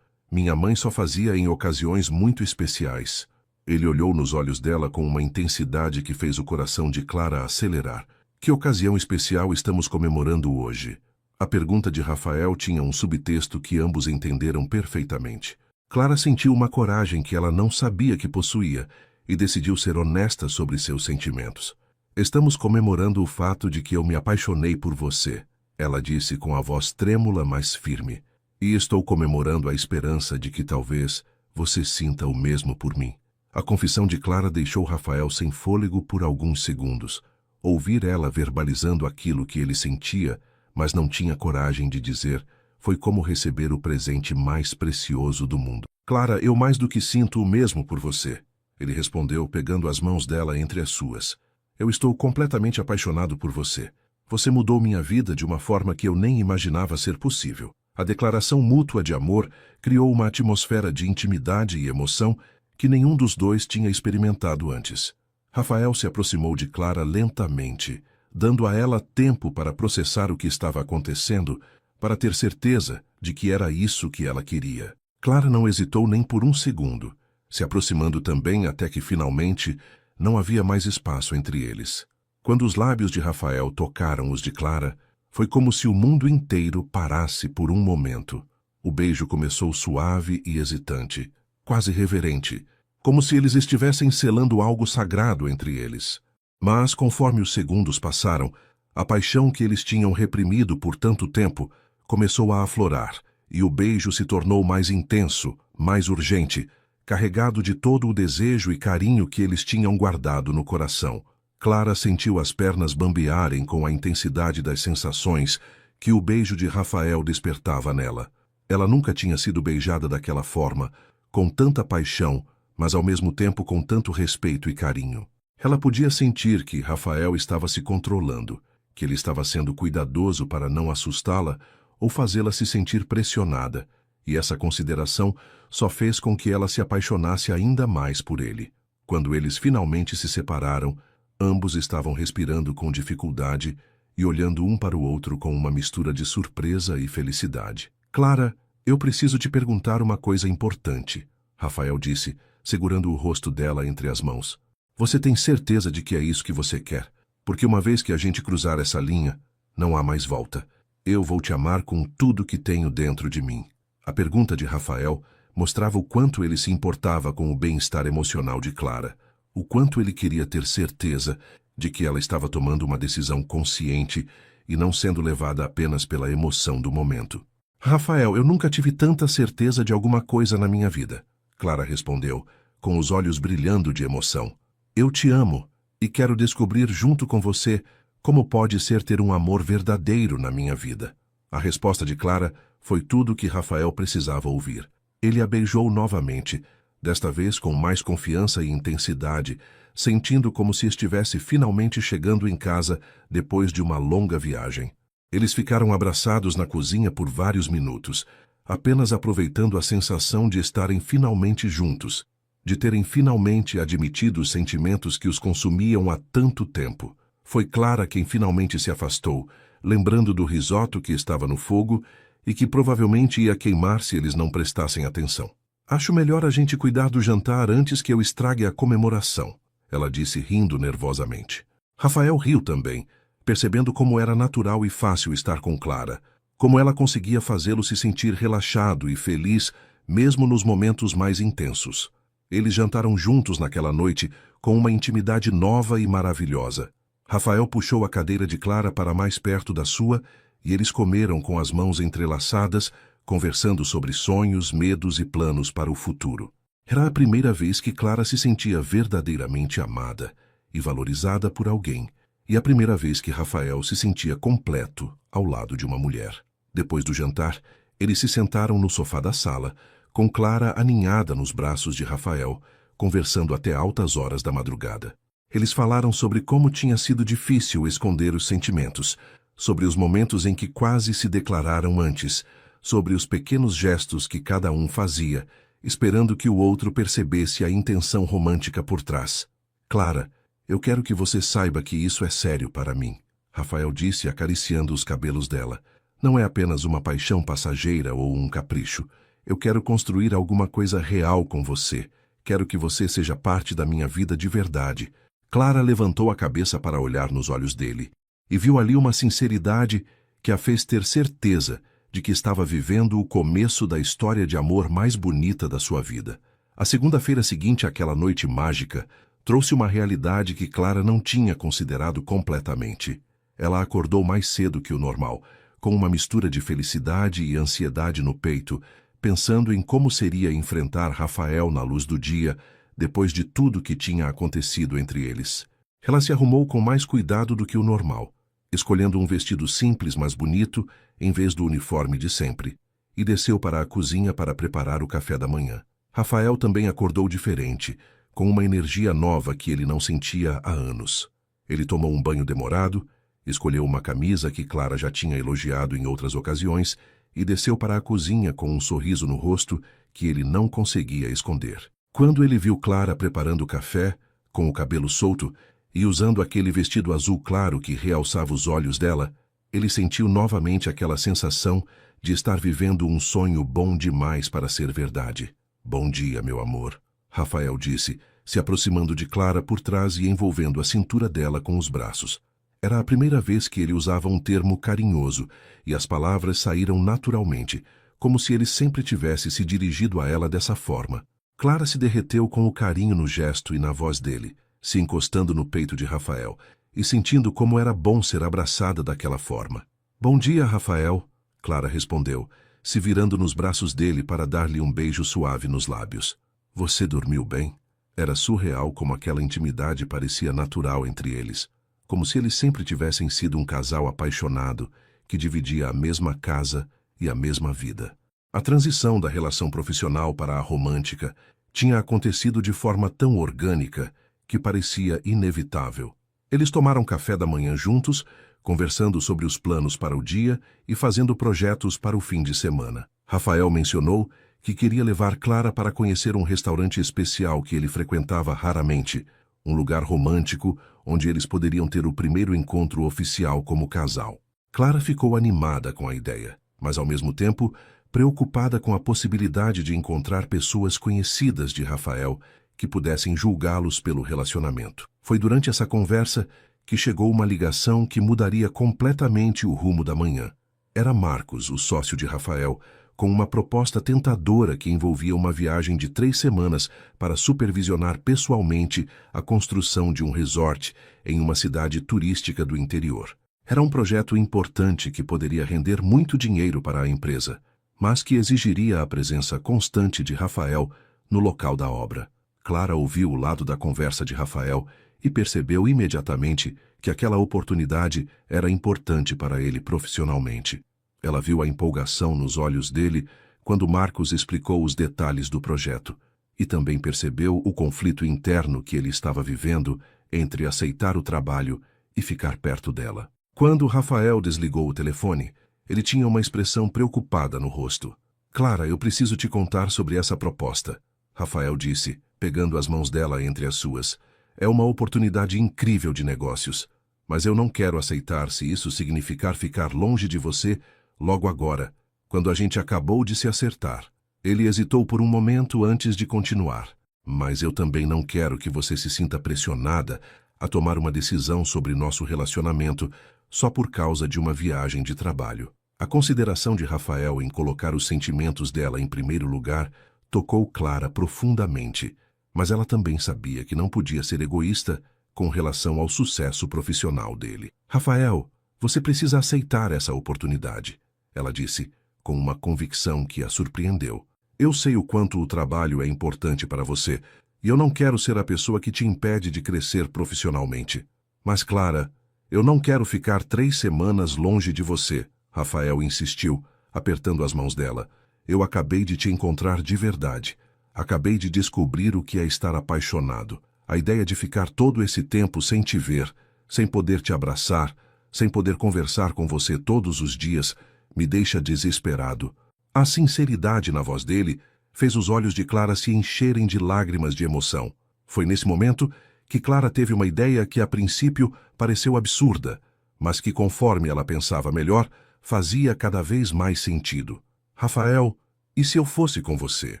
Minha mãe só fazia em ocasiões muito especiais. Ele olhou nos olhos dela com uma intensidade que fez o coração de Clara acelerar. Que ocasião especial estamos comemorando hoje? A pergunta de Rafael tinha um subtexto que ambos entenderam perfeitamente. Clara sentiu uma coragem que ela não sabia que possuía e decidiu ser honesta sobre seus sentimentos. Estamos comemorando o fato de que eu me apaixonei por você, ela disse com a voz trêmula, mas firme. E estou comemorando a esperança de que talvez você sinta o mesmo por mim. A confissão de Clara deixou Rafael sem fôlego por alguns segundos. Ouvir ela verbalizando aquilo que ele sentia, mas não tinha coragem de dizer, foi como receber o presente mais precioso do mundo. Clara, eu mais do que sinto o mesmo por você, ele respondeu pegando as mãos dela entre as suas. Eu estou completamente apaixonado por você. Você mudou minha vida de uma forma que eu nem imaginava ser possível. A declaração mútua de amor criou uma atmosfera de intimidade e emoção que nenhum dos dois tinha experimentado antes. Rafael se aproximou de Clara lentamente, dando a ela tempo para processar o que estava acontecendo, para ter certeza de que era isso que ela queria. Clara não hesitou nem por um segundo, se aproximando também até que finalmente não havia mais espaço entre eles. Quando os lábios de Rafael tocaram os de Clara, foi como se o mundo inteiro parasse por um momento. O beijo começou suave e hesitante, quase reverente, como se eles estivessem selando algo sagrado entre eles. Mas, conforme os segundos passaram, a paixão que eles tinham reprimido por tanto tempo começou a aflorar, e o beijo se tornou mais intenso, mais urgente, carregado de todo o desejo e carinho que eles tinham guardado no coração. Clara sentiu as pernas bambearem com a intensidade das sensações que o beijo de Rafael despertava nela. Ela nunca tinha sido beijada daquela forma, com tanta paixão, mas ao mesmo tempo com tanto respeito e carinho. Ela podia sentir que Rafael estava se controlando, que ele estava sendo cuidadoso para não assustá-la ou fazê-la se sentir pressionada, e essa consideração só fez com que ela se apaixonasse ainda mais por ele. Quando eles finalmente se separaram, ambos estavam respirando com dificuldade e olhando um para o outro com uma mistura de surpresa e felicidade. Clara, eu preciso te perguntar uma coisa importante, Rafael disse, segurando o rosto dela entre as mãos. Você tem certeza de que é isso que você quer? Porque uma vez que a gente cruzar essa linha, não há mais volta. Eu vou te amar com tudo que tenho dentro de mim. A pergunta de Rafael mostrava o quanto ele se importava com o bem-estar emocional de Clara, o quanto ele queria ter certeza de que ela estava tomando uma decisão consciente e não sendo levada apenas pela emoção do momento. Rafael, eu nunca tive tanta certeza de alguma coisa na minha vida, Clara respondeu, com os olhos brilhando de emoção. Eu te amo e quero descobrir junto com você como pode ser ter um amor verdadeiro na minha vida. A resposta de Clara foi tudo o que Rafael precisava ouvir. Ele a beijou novamente, desta vez com mais confiança e intensidade, sentindo como se estivesse finalmente chegando em casa depois de uma longa viagem. Eles ficaram abraçados na cozinha por vários minutos, apenas aproveitando a sensação de estarem finalmente juntos, de terem finalmente admitido os sentimentos que os consumiam há tanto tempo. Foi Clara quem finalmente se afastou, lembrando do risoto que estava no fogo e que provavelmente ia queimar se eles não prestassem atenção. Acho melhor a gente cuidar do jantar antes que eu estrague a comemoração, ela disse rindo nervosamente. Rafael riu também, percebendo como era natural e fácil estar com Clara, como ela conseguia fazê-lo se sentir relaxado e feliz mesmo nos momentos mais intensos. Eles jantaram juntos naquela noite com uma intimidade nova e maravilhosa. Rafael puxou a cadeira de Clara para mais perto da sua e eles comeram com as mãos entrelaçadas, conversando sobre sonhos, medos e planos para o futuro. Era a primeira vez que Clara se sentia verdadeiramente amada e valorizada por alguém, e a primeira vez que Rafael se sentia completo ao lado de uma mulher. Depois do jantar, eles se sentaram no sofá da sala, com Clara aninhada nos braços de Rafael, conversando até altas horas da madrugada. Eles falaram sobre como tinha sido difícil esconder os sentimentos, sobre os momentos em que quase se declararam antes, sobre os pequenos gestos que cada um fazia, esperando que o outro percebesse a intenção romântica por trás. Clara, eu quero que você saiba que isso é sério para mim, Rafael disse acariciando os cabelos dela. Não é apenas uma paixão passageira ou um capricho. Eu quero construir alguma coisa real com você. Quero que você seja parte da minha vida de verdade. Clara levantou a cabeça para olhar nos olhos dele e viu ali uma sinceridade que a fez ter certeza de que estava vivendo o começo da história de amor mais bonita da sua vida. A segunda-feira seguinte àquela noite mágica trouxe uma realidade que Clara não tinha considerado completamente. Ela acordou mais cedo que o normal, com uma mistura de felicidade e ansiedade no peito, pensando em como seria enfrentar Rafael na luz do dia, depois de tudo que tinha acontecido entre eles. Ela se arrumou com mais cuidado do que o normal, escolhendo um vestido simples, mas bonito, em vez do uniforme de sempre, e desceu para a cozinha para preparar o café da manhã. Rafael também acordou diferente, com uma energia nova que ele não sentia há anos. Ele tomou um banho demorado, escolheu uma camisa que Clara já tinha elogiado em outras ocasiões e desceu para a cozinha com um sorriso no rosto que ele não conseguia esconder. Quando ele viu Clara preparando o café, com o cabelo solto e usando aquele vestido azul claro que realçava os olhos dela, ele sentiu novamente aquela sensação de estar vivendo um sonho bom demais para ser verdade. Bom dia, meu amor, Rafael disse, se aproximando de Clara por trás e envolvendo a cintura dela com os braços. Era a primeira vez que ele usava um termo carinhoso, e as palavras saíram naturalmente, como se ele sempre tivesse se dirigido a ela dessa forma. Clara se derreteu com o carinho no gesto e na voz dele, se encostando no peito de Rafael, e sentindo como era bom ser abraçada daquela forma. Bom dia, Rafael, Clara respondeu, se virando nos braços dele para dar-lhe um beijo suave nos lábios. Você dormiu bem? Era surreal como aquela intimidade parecia natural entre eles, como se eles sempre tivessem sido um casal apaixonado que dividia a mesma casa e a mesma vida. A transição da relação profissional para a romântica tinha acontecido de forma tão orgânica que parecia inevitável. Eles tomaram café da manhã juntos, conversando sobre os planos para o dia e fazendo projetos para o fim de semana. Rafael mencionou que queria levar Clara para conhecer um restaurante especial que ele frequentava raramente, um lugar romântico onde eles poderiam ter o primeiro encontro oficial como casal. Clara ficou animada com a ideia, mas ao mesmo tempo preocupada com a possibilidade de encontrar pessoas conhecidas de Rafael que pudessem julgá-los pelo relacionamento. Foi durante essa conversa que chegou uma ligação que mudaria completamente o rumo da manhã. Era Marcos, o sócio de Rafael, com uma proposta tentadora que envolvia uma viagem de 3 semanas para supervisionar pessoalmente a construção de um resort em uma cidade turística do interior. Era um projeto importante que poderia render muito dinheiro para a empresa, mas que exigiria a presença constante de Rafael no local da obra. Clara ouviu o lado da conversa de Rafael e percebeu imediatamente que aquela oportunidade era importante para ele profissionalmente. Ela viu a empolgação nos olhos dele quando Marcos explicou os detalhes do projeto e também percebeu o conflito interno que ele estava vivendo entre aceitar o trabalho e ficar perto dela. Quando Rafael desligou o telefone, ele tinha uma expressão preocupada no rosto. Clara, eu preciso te contar sobre essa proposta, Rafael disse, pegando as mãos dela entre as suas. É uma oportunidade incrível de negócios, mas eu não quero aceitar se isso significar ficar longe de você logo agora, quando a gente acabou de se acertar. Ele hesitou por um momento antes de continuar. Mas eu também não quero que você se sinta pressionada a tomar uma decisão sobre nosso relacionamento só por causa de uma viagem de trabalho. A consideração de Rafael em colocar os sentimentos dela em primeiro lugar tocou Clara profundamente, mas ela também sabia que não podia ser egoísta com relação ao sucesso profissional dele. Rafael, você precisa aceitar essa oportunidade, ela disse, com uma convicção que a surpreendeu. Eu sei o quanto o trabalho é importante para você, e eu não quero ser a pessoa que te impede de crescer profissionalmente. Mas, Clara, eu não quero ficar 3 semanas longe de você, Rafael insistiu, apertando as mãos dela. Eu acabei de te encontrar de verdade. Acabei de descobrir o que é estar apaixonado. A ideia de ficar todo esse tempo sem te ver, sem poder te abraçar, sem poder conversar com você todos os dias, me deixa desesperado. A sinceridade na voz dele fez os olhos de Clara se encherem de lágrimas de emoção. Foi nesse momento que Clara teve uma ideia que a princípio pareceu absurda, mas que conforme ela pensava melhor, fazia cada vez mais sentido. Rafael, e se eu fosse com você?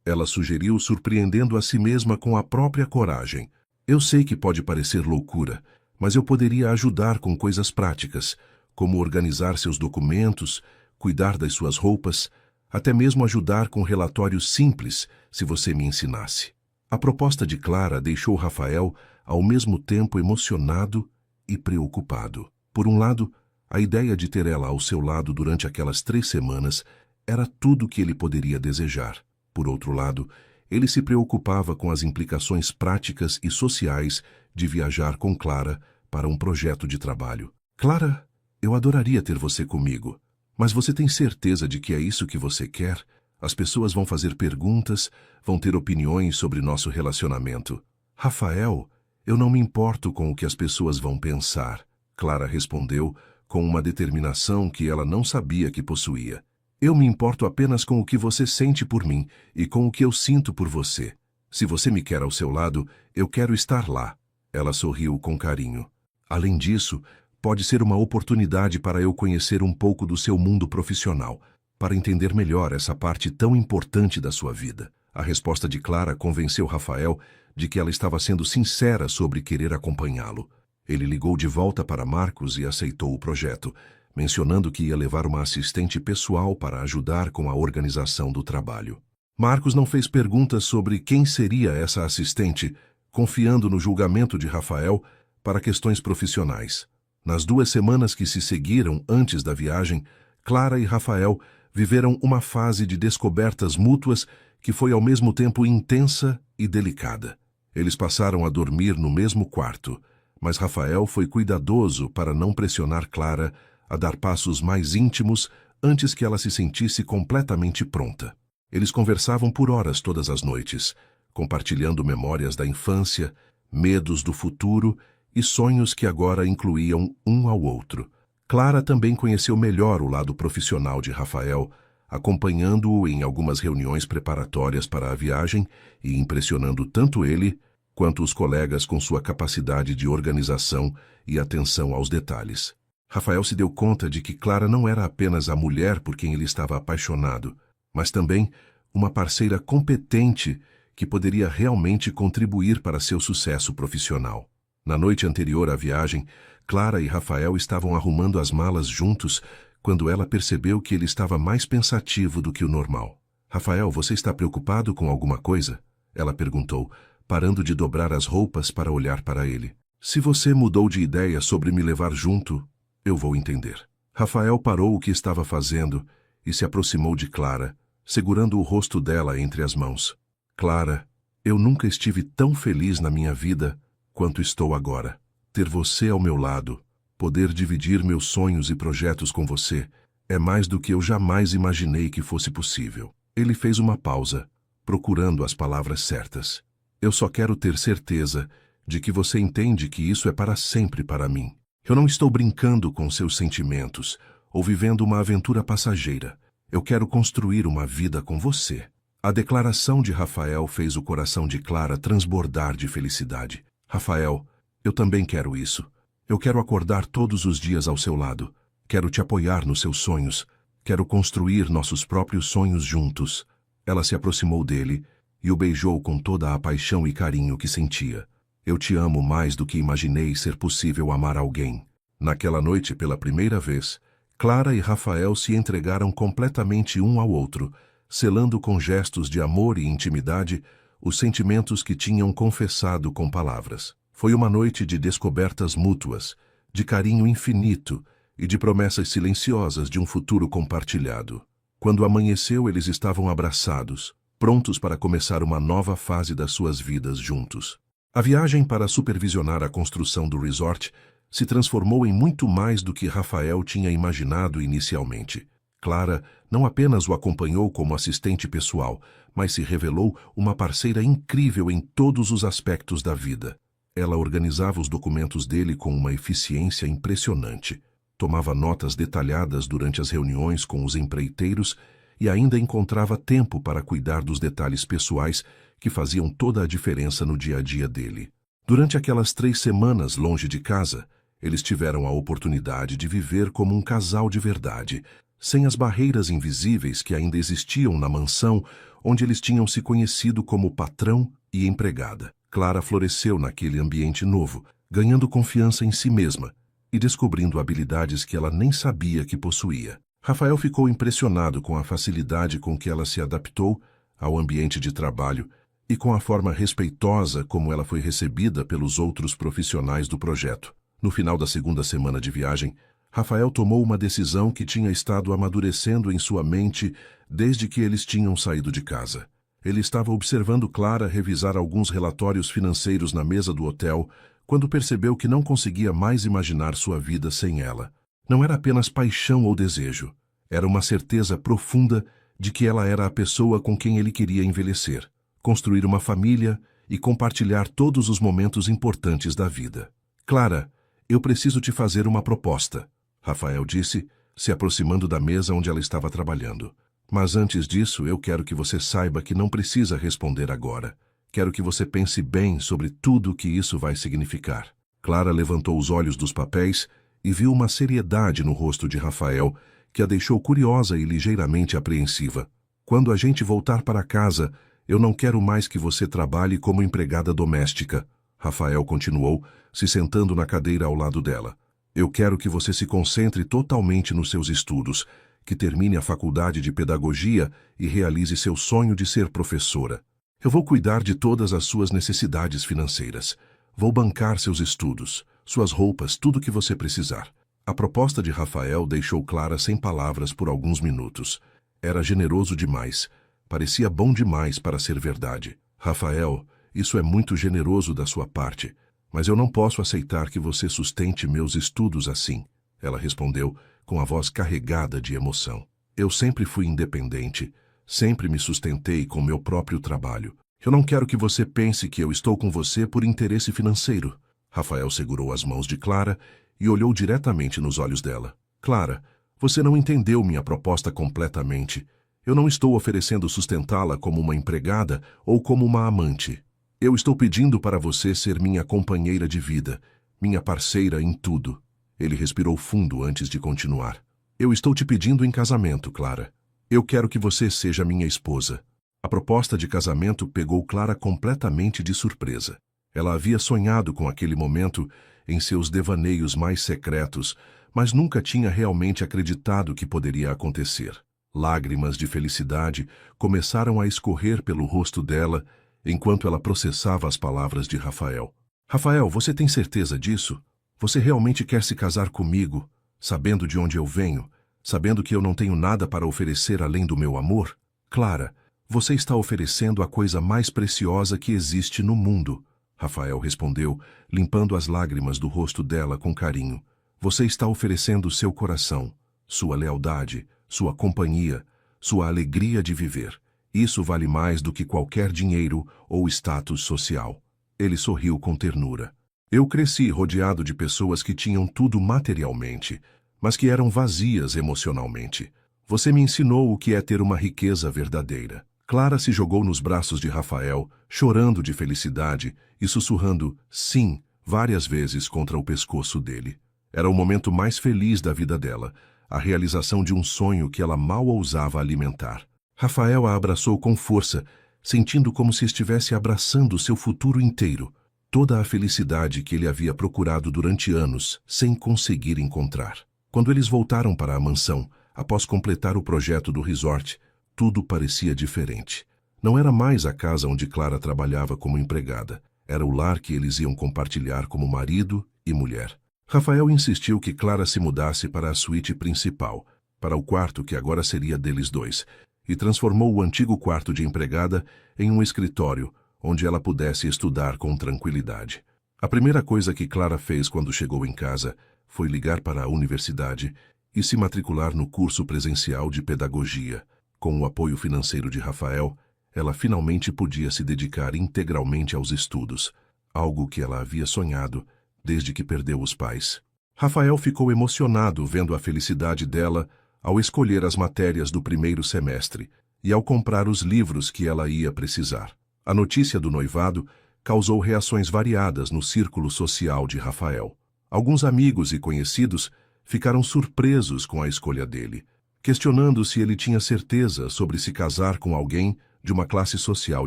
Ela sugeriu, surpreendendo a si mesma com a própria coragem. Eu sei que pode parecer loucura, mas eu poderia ajudar com coisas práticas, como organizar seus documentos, cuidar das suas roupas, até mesmo ajudar com relatórios simples, se você me ensinasse. A proposta de Clara deixou Rafael ao mesmo tempo emocionado e preocupado. Por um lado, a ideia de ter ela ao seu lado durante aquelas 3 semanas era tudo o que ele poderia desejar. Por outro lado, ele se preocupava com as implicações práticas e sociais de viajar com Clara para um projeto de trabalho. Clara, eu adoraria ter você comigo, mas você tem certeza de que é isso que você quer? As pessoas vão fazer perguntas, vão ter opiniões sobre nosso relacionamento. Rafael, eu não me importo com o que as pessoas vão pensar, Clara respondeu com uma determinação que ela não sabia que possuía. Eu me importo apenas com o que você sente por mim e com o que eu sinto por você. Se você me quer ao seu lado, eu quero estar lá. Ela sorriu com carinho. Além disso, pode ser uma oportunidade para eu conhecer um pouco do seu mundo profissional, para entender melhor essa parte tão importante da sua vida. A resposta de Clara convenceu Rafael de que ela estava sendo sincera sobre querer acompanhá-lo. Ele ligou de volta para Marcos e aceitou o projeto, mencionando que ia levar uma assistente pessoal para ajudar com a organização do trabalho. Marcos não fez perguntas sobre quem seria essa assistente, confiando no julgamento de Rafael para questões profissionais. Nas 2 semanas que se seguiram antes da viagem, Clara e Rafael viveram uma fase de descobertas mútuas que foi ao mesmo tempo intensa e delicada. Eles passaram a dormir no mesmo quarto, mas Rafael foi cuidadoso para não pressionar Clara a dar passos mais íntimos antes que ela se sentisse completamente pronta. Eles conversavam por horas todas as noites, compartilhando memórias da infância, medos do futuro e sonhos que agora incluíam um ao outro. Clara também conheceu melhor o lado profissional de Rafael, acompanhando-o em algumas reuniões preparatórias para a viagem e impressionando tanto ele quanto os colegas com sua capacidade de organização e atenção aos detalhes. Rafael se deu conta de que Clara não era apenas a mulher por quem ele estava apaixonado, mas também uma parceira competente que poderia realmente contribuir para seu sucesso profissional. Na noite anterior à viagem, Clara e Rafael estavam arrumando as malas juntos quando ela percebeu que ele estava mais pensativo do que o normal. Rafael, você está preocupado com alguma coisa? Ela perguntou, parando de dobrar as roupas para olhar para ele. Se você mudou de ideia sobre me levar junto, eu vou entender. Rafael parou o que estava fazendo e se aproximou de Clara, segurando o rosto dela entre as mãos. Clara, eu nunca estive tão feliz na minha vida quanto estou agora. Ter você ao meu lado, poder dividir meus sonhos e projetos com você, é mais do que eu jamais imaginei que fosse possível. Ele fez uma pausa, procurando as palavras certas. Eu só quero ter certeza de que você entende que isso é para sempre para mim. Eu não estou brincando com seus sentimentos ou vivendo uma aventura passageira. Eu quero construir uma vida com você. A declaração de Rafael fez o coração de Clara transbordar de felicidade. Rafael, eu também quero isso. Eu quero acordar todos os dias ao seu lado. Quero te apoiar nos seus sonhos. Quero construir nossos próprios sonhos juntos. Ela se aproximou dele e o beijou com toda a paixão e carinho que sentia. Eu te amo mais do que imaginei ser possível amar alguém. Naquela noite, pela primeira vez, Clara e Rafael se entregaram completamente um ao outro, selando com gestos de amor e intimidade os sentimentos que tinham confessado com palavras. Foi uma noite de descobertas mútuas, de carinho infinito e de promessas silenciosas de um futuro compartilhado. Quando amanheceu, eles estavam abraçados, prontos para começar uma nova fase das suas vidas juntos. A viagem para supervisionar a construção do resort se transformou em muito mais do que Rafael tinha imaginado inicialmente. Clara não apenas o acompanhou como assistente pessoal, mas se revelou uma parceira incrível em todos os aspectos da vida. Ela organizava os documentos dele com uma eficiência impressionante, tomava notas detalhadas durante as reuniões com os empreiteiros e ainda encontrava tempo para cuidar dos detalhes pessoais que faziam toda a diferença no dia a dia dele. Durante aquelas 3 semanas longe de casa, eles tiveram a oportunidade de viver como um casal de verdade, sem as barreiras invisíveis que ainda existiam na mansão onde eles tinham se conhecido como patrão e empregada. Clara floresceu naquele ambiente novo, ganhando confiança em si mesma e descobrindo habilidades que ela nem sabia que possuía. Rafael ficou impressionado com a facilidade com que ela se adaptou ao ambiente de trabalho e com a forma respeitosa como ela foi recebida pelos outros profissionais do projeto. No final da 2ª semana de viagem, Rafael tomou uma decisão que tinha estado amadurecendo em sua mente desde que eles tinham saído de casa. Ele estava observando Clara revisar alguns relatórios financeiros na mesa do hotel quando percebeu que não conseguia mais imaginar sua vida sem ela. Não era apenas paixão ou desejo, era uma certeza profunda de que ela era a pessoa com quem ele queria envelhecer, construir uma família e compartilhar todos os momentos importantes da vida. Clara, eu preciso te fazer uma proposta, Rafael disse, se aproximando da mesa onde ela estava trabalhando. Mas antes disso, eu quero que você saiba que não precisa responder agora. Quero que você pense bem sobre tudo o que isso vai significar. Clara levantou os olhos dos papéis e viu uma seriedade no rosto de Rafael que a deixou curiosa e ligeiramente apreensiva. Quando a gente voltar para casa, eu não quero mais que você trabalhe como empregada doméstica, Rafael continuou, se sentando na cadeira ao lado dela. Eu quero que você se concentre totalmente nos seus estudos, que termine a faculdade de pedagogia e realize seu sonho de ser professora. Eu vou cuidar de todas as suas necessidades financeiras. Vou bancar seus estudos, suas roupas, tudo o que você precisar. A proposta de Rafael deixou Clara sem palavras por alguns minutos. Era generoso demais. Parecia bom demais para ser verdade. Rafael, isso é muito generoso da sua parte, mas eu não posso aceitar que você sustente meus estudos assim, ela respondeu, com a voz carregada de emoção. Eu sempre fui independente, sempre me sustentei com meu próprio trabalho. Eu não quero que você pense que eu estou com você por interesse financeiro. Rafael segurou as mãos de Clara e olhou diretamente nos olhos dela. Clara, você não entendeu minha proposta completamente. Eu não estou oferecendo sustentá-la como uma empregada ou como uma amante. Eu estou pedindo para você ser minha companheira de vida, minha parceira em tudo. Ele respirou fundo antes de continuar. Eu estou te pedindo em casamento, Clara. Eu quero que você seja minha esposa. A proposta de casamento pegou Clara completamente de surpresa. Ela havia sonhado com aquele momento em seus devaneios mais secretos, mas nunca tinha realmente acreditado que poderia acontecer. Lágrimas de felicidade começaram a escorrer pelo rosto dela enquanto ela processava as palavras de Rafael. Rafael, você tem certeza disso? Você realmente quer se casar comigo, sabendo de onde eu venho, sabendo que eu não tenho nada para oferecer além do meu amor? Clara, você está oferecendo a coisa mais preciosa que existe no mundo, Rafael respondeu, limpando as lágrimas do rosto dela com carinho. Você está oferecendo seu coração, sua lealdade, sua companhia, sua alegria de viver. Isso vale mais do que qualquer dinheiro ou status social. Ele sorriu com ternura. Eu cresci rodeado de pessoas que tinham tudo materialmente, mas que eram vazias emocionalmente. Você me ensinou o que é ter uma riqueza verdadeira. Clara se jogou nos braços de Rafael, chorando de felicidade e sussurrando sim várias vezes contra o pescoço dele. Era o momento mais feliz da vida dela, a realização de um sonho que ela mal ousava alimentar. Rafael a abraçou com força, sentindo como se estivesse abraçando seu futuro inteiro, toda a felicidade que ele havia procurado durante anos, sem conseguir encontrar. Quando eles voltaram para a mansão, após completar o projeto do resort, tudo parecia diferente. Não era mais a casa onde Clara trabalhava como empregada, era o lar que eles iam compartilhar como marido e mulher. Rafael insistiu que Clara se mudasse para a suíte principal, para o quarto que agora seria deles dois, e transformou o antigo quarto de empregada em um escritório, onde ela pudesse estudar com tranquilidade. A primeira coisa que Clara fez quando chegou em casa foi ligar para a universidade e se matricular no curso presencial de pedagogia. Com o apoio financeiro de Rafael, ela finalmente podia se dedicar integralmente aos estudos, algo que ela havia sonhado desde que perdeu os pais. Rafael ficou emocionado vendo a felicidade dela ao escolher as matérias do primeiro semestre e ao comprar os livros que ela ia precisar. A notícia do noivado causou reações variadas no círculo social de Rafael. Alguns amigos e conhecidos ficaram surpresos com a escolha dele, questionando se ele tinha certeza sobre se casar com alguém de uma classe social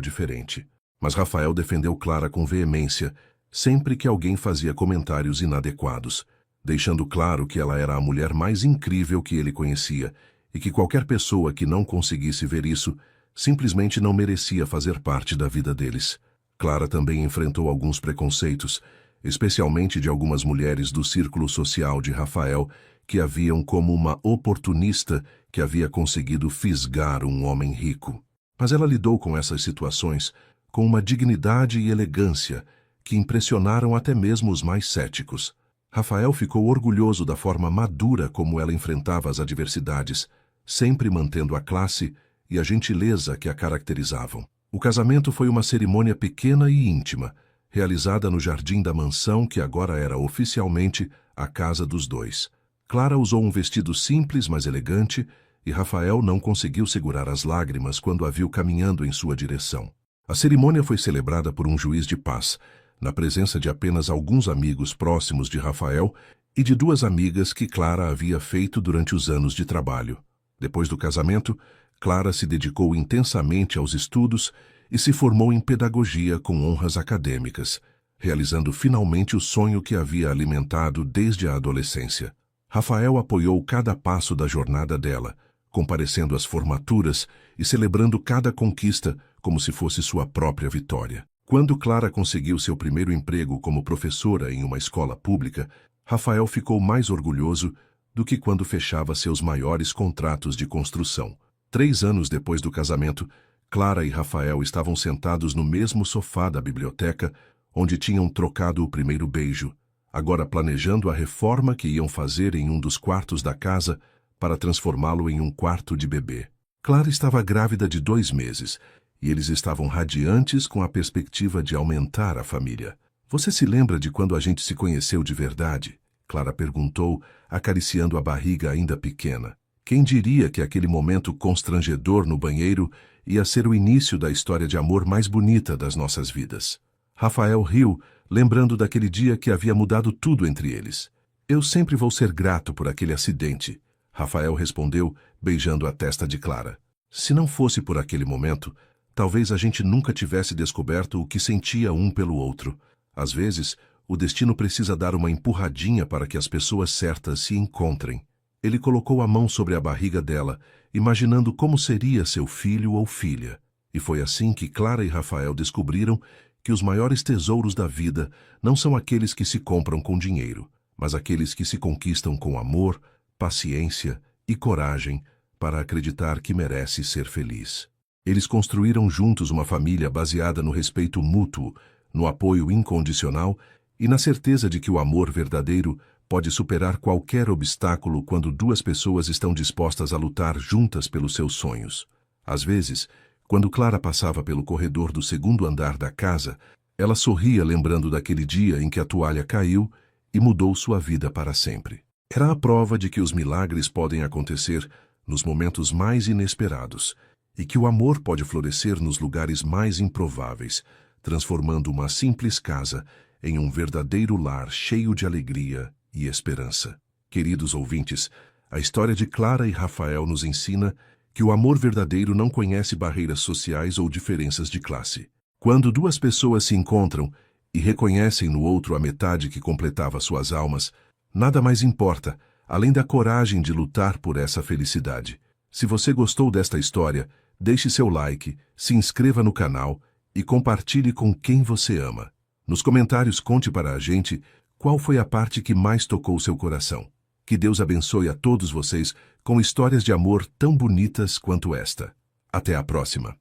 diferente. Mas Rafael defendeu Clara com veemência sempre que alguém fazia comentários inadequados, deixando claro que ela era a mulher mais incrível que ele conhecia e que qualquer pessoa que não conseguisse ver isso simplesmente não merecia fazer parte da vida deles. Clara também enfrentou alguns preconceitos, especialmente de algumas mulheres do círculo social de Rafael, que a viam como uma oportunista que havia conseguido fisgar um homem rico. Mas ela lidou com essas situações com uma dignidade e elegância que impressionaram até mesmo os mais céticos. Rafael ficou orgulhoso da forma madura como ela enfrentava as adversidades, sempre mantendo a classe e a gentileza que a caracterizavam. O casamento foi uma cerimônia pequena e íntima, realizada no jardim da mansão que agora era oficialmente a casa dos dois. Clara usou um vestido simples, mas elegante, e Rafael não conseguiu segurar as lágrimas quando a viu caminhando em sua direção. A cerimônia foi celebrada por um juiz de paz, na presença de apenas alguns amigos próximos de Rafael e de duas amigas que Clara havia feito durante os anos de trabalho. Depois do casamento, Clara se dedicou intensamente aos estudos e se formou em pedagogia com honras acadêmicas, realizando finalmente o sonho que havia alimentado desde a adolescência. Rafael apoiou cada passo da jornada dela, comparecendo às formaturas e celebrando cada conquista como se fosse sua própria vitória. Quando Clara conseguiu seu primeiro emprego como professora em uma escola pública, Rafael ficou mais orgulhoso do que quando fechava seus maiores contratos de construção. 3 anos depois do casamento, Clara e Rafael estavam sentados no mesmo sofá da biblioteca, onde tinham trocado o primeiro beijo, agora planejando a reforma que iam fazer em um dos quartos da casa para transformá-lo em um quarto de bebê. Clara estava grávida de 2 meses, e eles estavam radiantes com a perspectiva de aumentar a família. Você se lembra de quando a gente se conheceu de verdade? Clara perguntou, acariciando a barriga ainda pequena. Quem diria que aquele momento constrangedor no banheiro ia ser o início da história de amor mais bonita das nossas vidas? Rafael riu, lembrando daquele dia que havia mudado tudo entre eles. Eu sempre vou ser grato por aquele acidente, Rafael respondeu, beijando a testa de Clara. Se não fosse por aquele momento, talvez a gente nunca tivesse descoberto o que sentia um pelo outro. Às vezes, o destino precisa dar uma empurradinha para que as pessoas certas se encontrem. Ele colocou a mão sobre a barriga dela, imaginando como seria seu filho ou filha. E foi assim que Clara e Rafael descobriram que os maiores tesouros da vida não são aqueles que se compram com dinheiro, mas aqueles que se conquistam com amor, paciência e coragem para acreditar que merece ser feliz. Eles construíram juntos uma família baseada no respeito mútuo, no apoio incondicional e na certeza de que o amor verdadeiro pode superar qualquer obstáculo quando 2 pessoas estão dispostas a lutar juntas pelos seus sonhos. Às vezes, quando Clara passava pelo corredor do 2º andar da casa, ela sorria lembrando daquele dia em que a toalha caiu e mudou sua vida para sempre. Era a prova de que os milagres podem acontecer nos momentos mais inesperados, e que o amor pode florescer nos lugares mais improváveis, transformando uma simples casa em um verdadeiro lar cheio de alegria e esperança. Queridos ouvintes, a história de Clara e Rafael nos ensina que o amor verdadeiro não conhece barreiras sociais ou diferenças de classe. Quando 2 pessoas se encontram e reconhecem no outro a metade que completava suas almas, nada mais importa, além da coragem de lutar por essa felicidade. Se você gostou desta história, deixe seu like, se inscreva no canal e compartilhe com quem você ama. Nos comentários conte para a gente qual foi a parte que mais tocou seu coração. Que Deus abençoe a todos vocês com histórias de amor tão bonitas quanto esta. Até a próxima.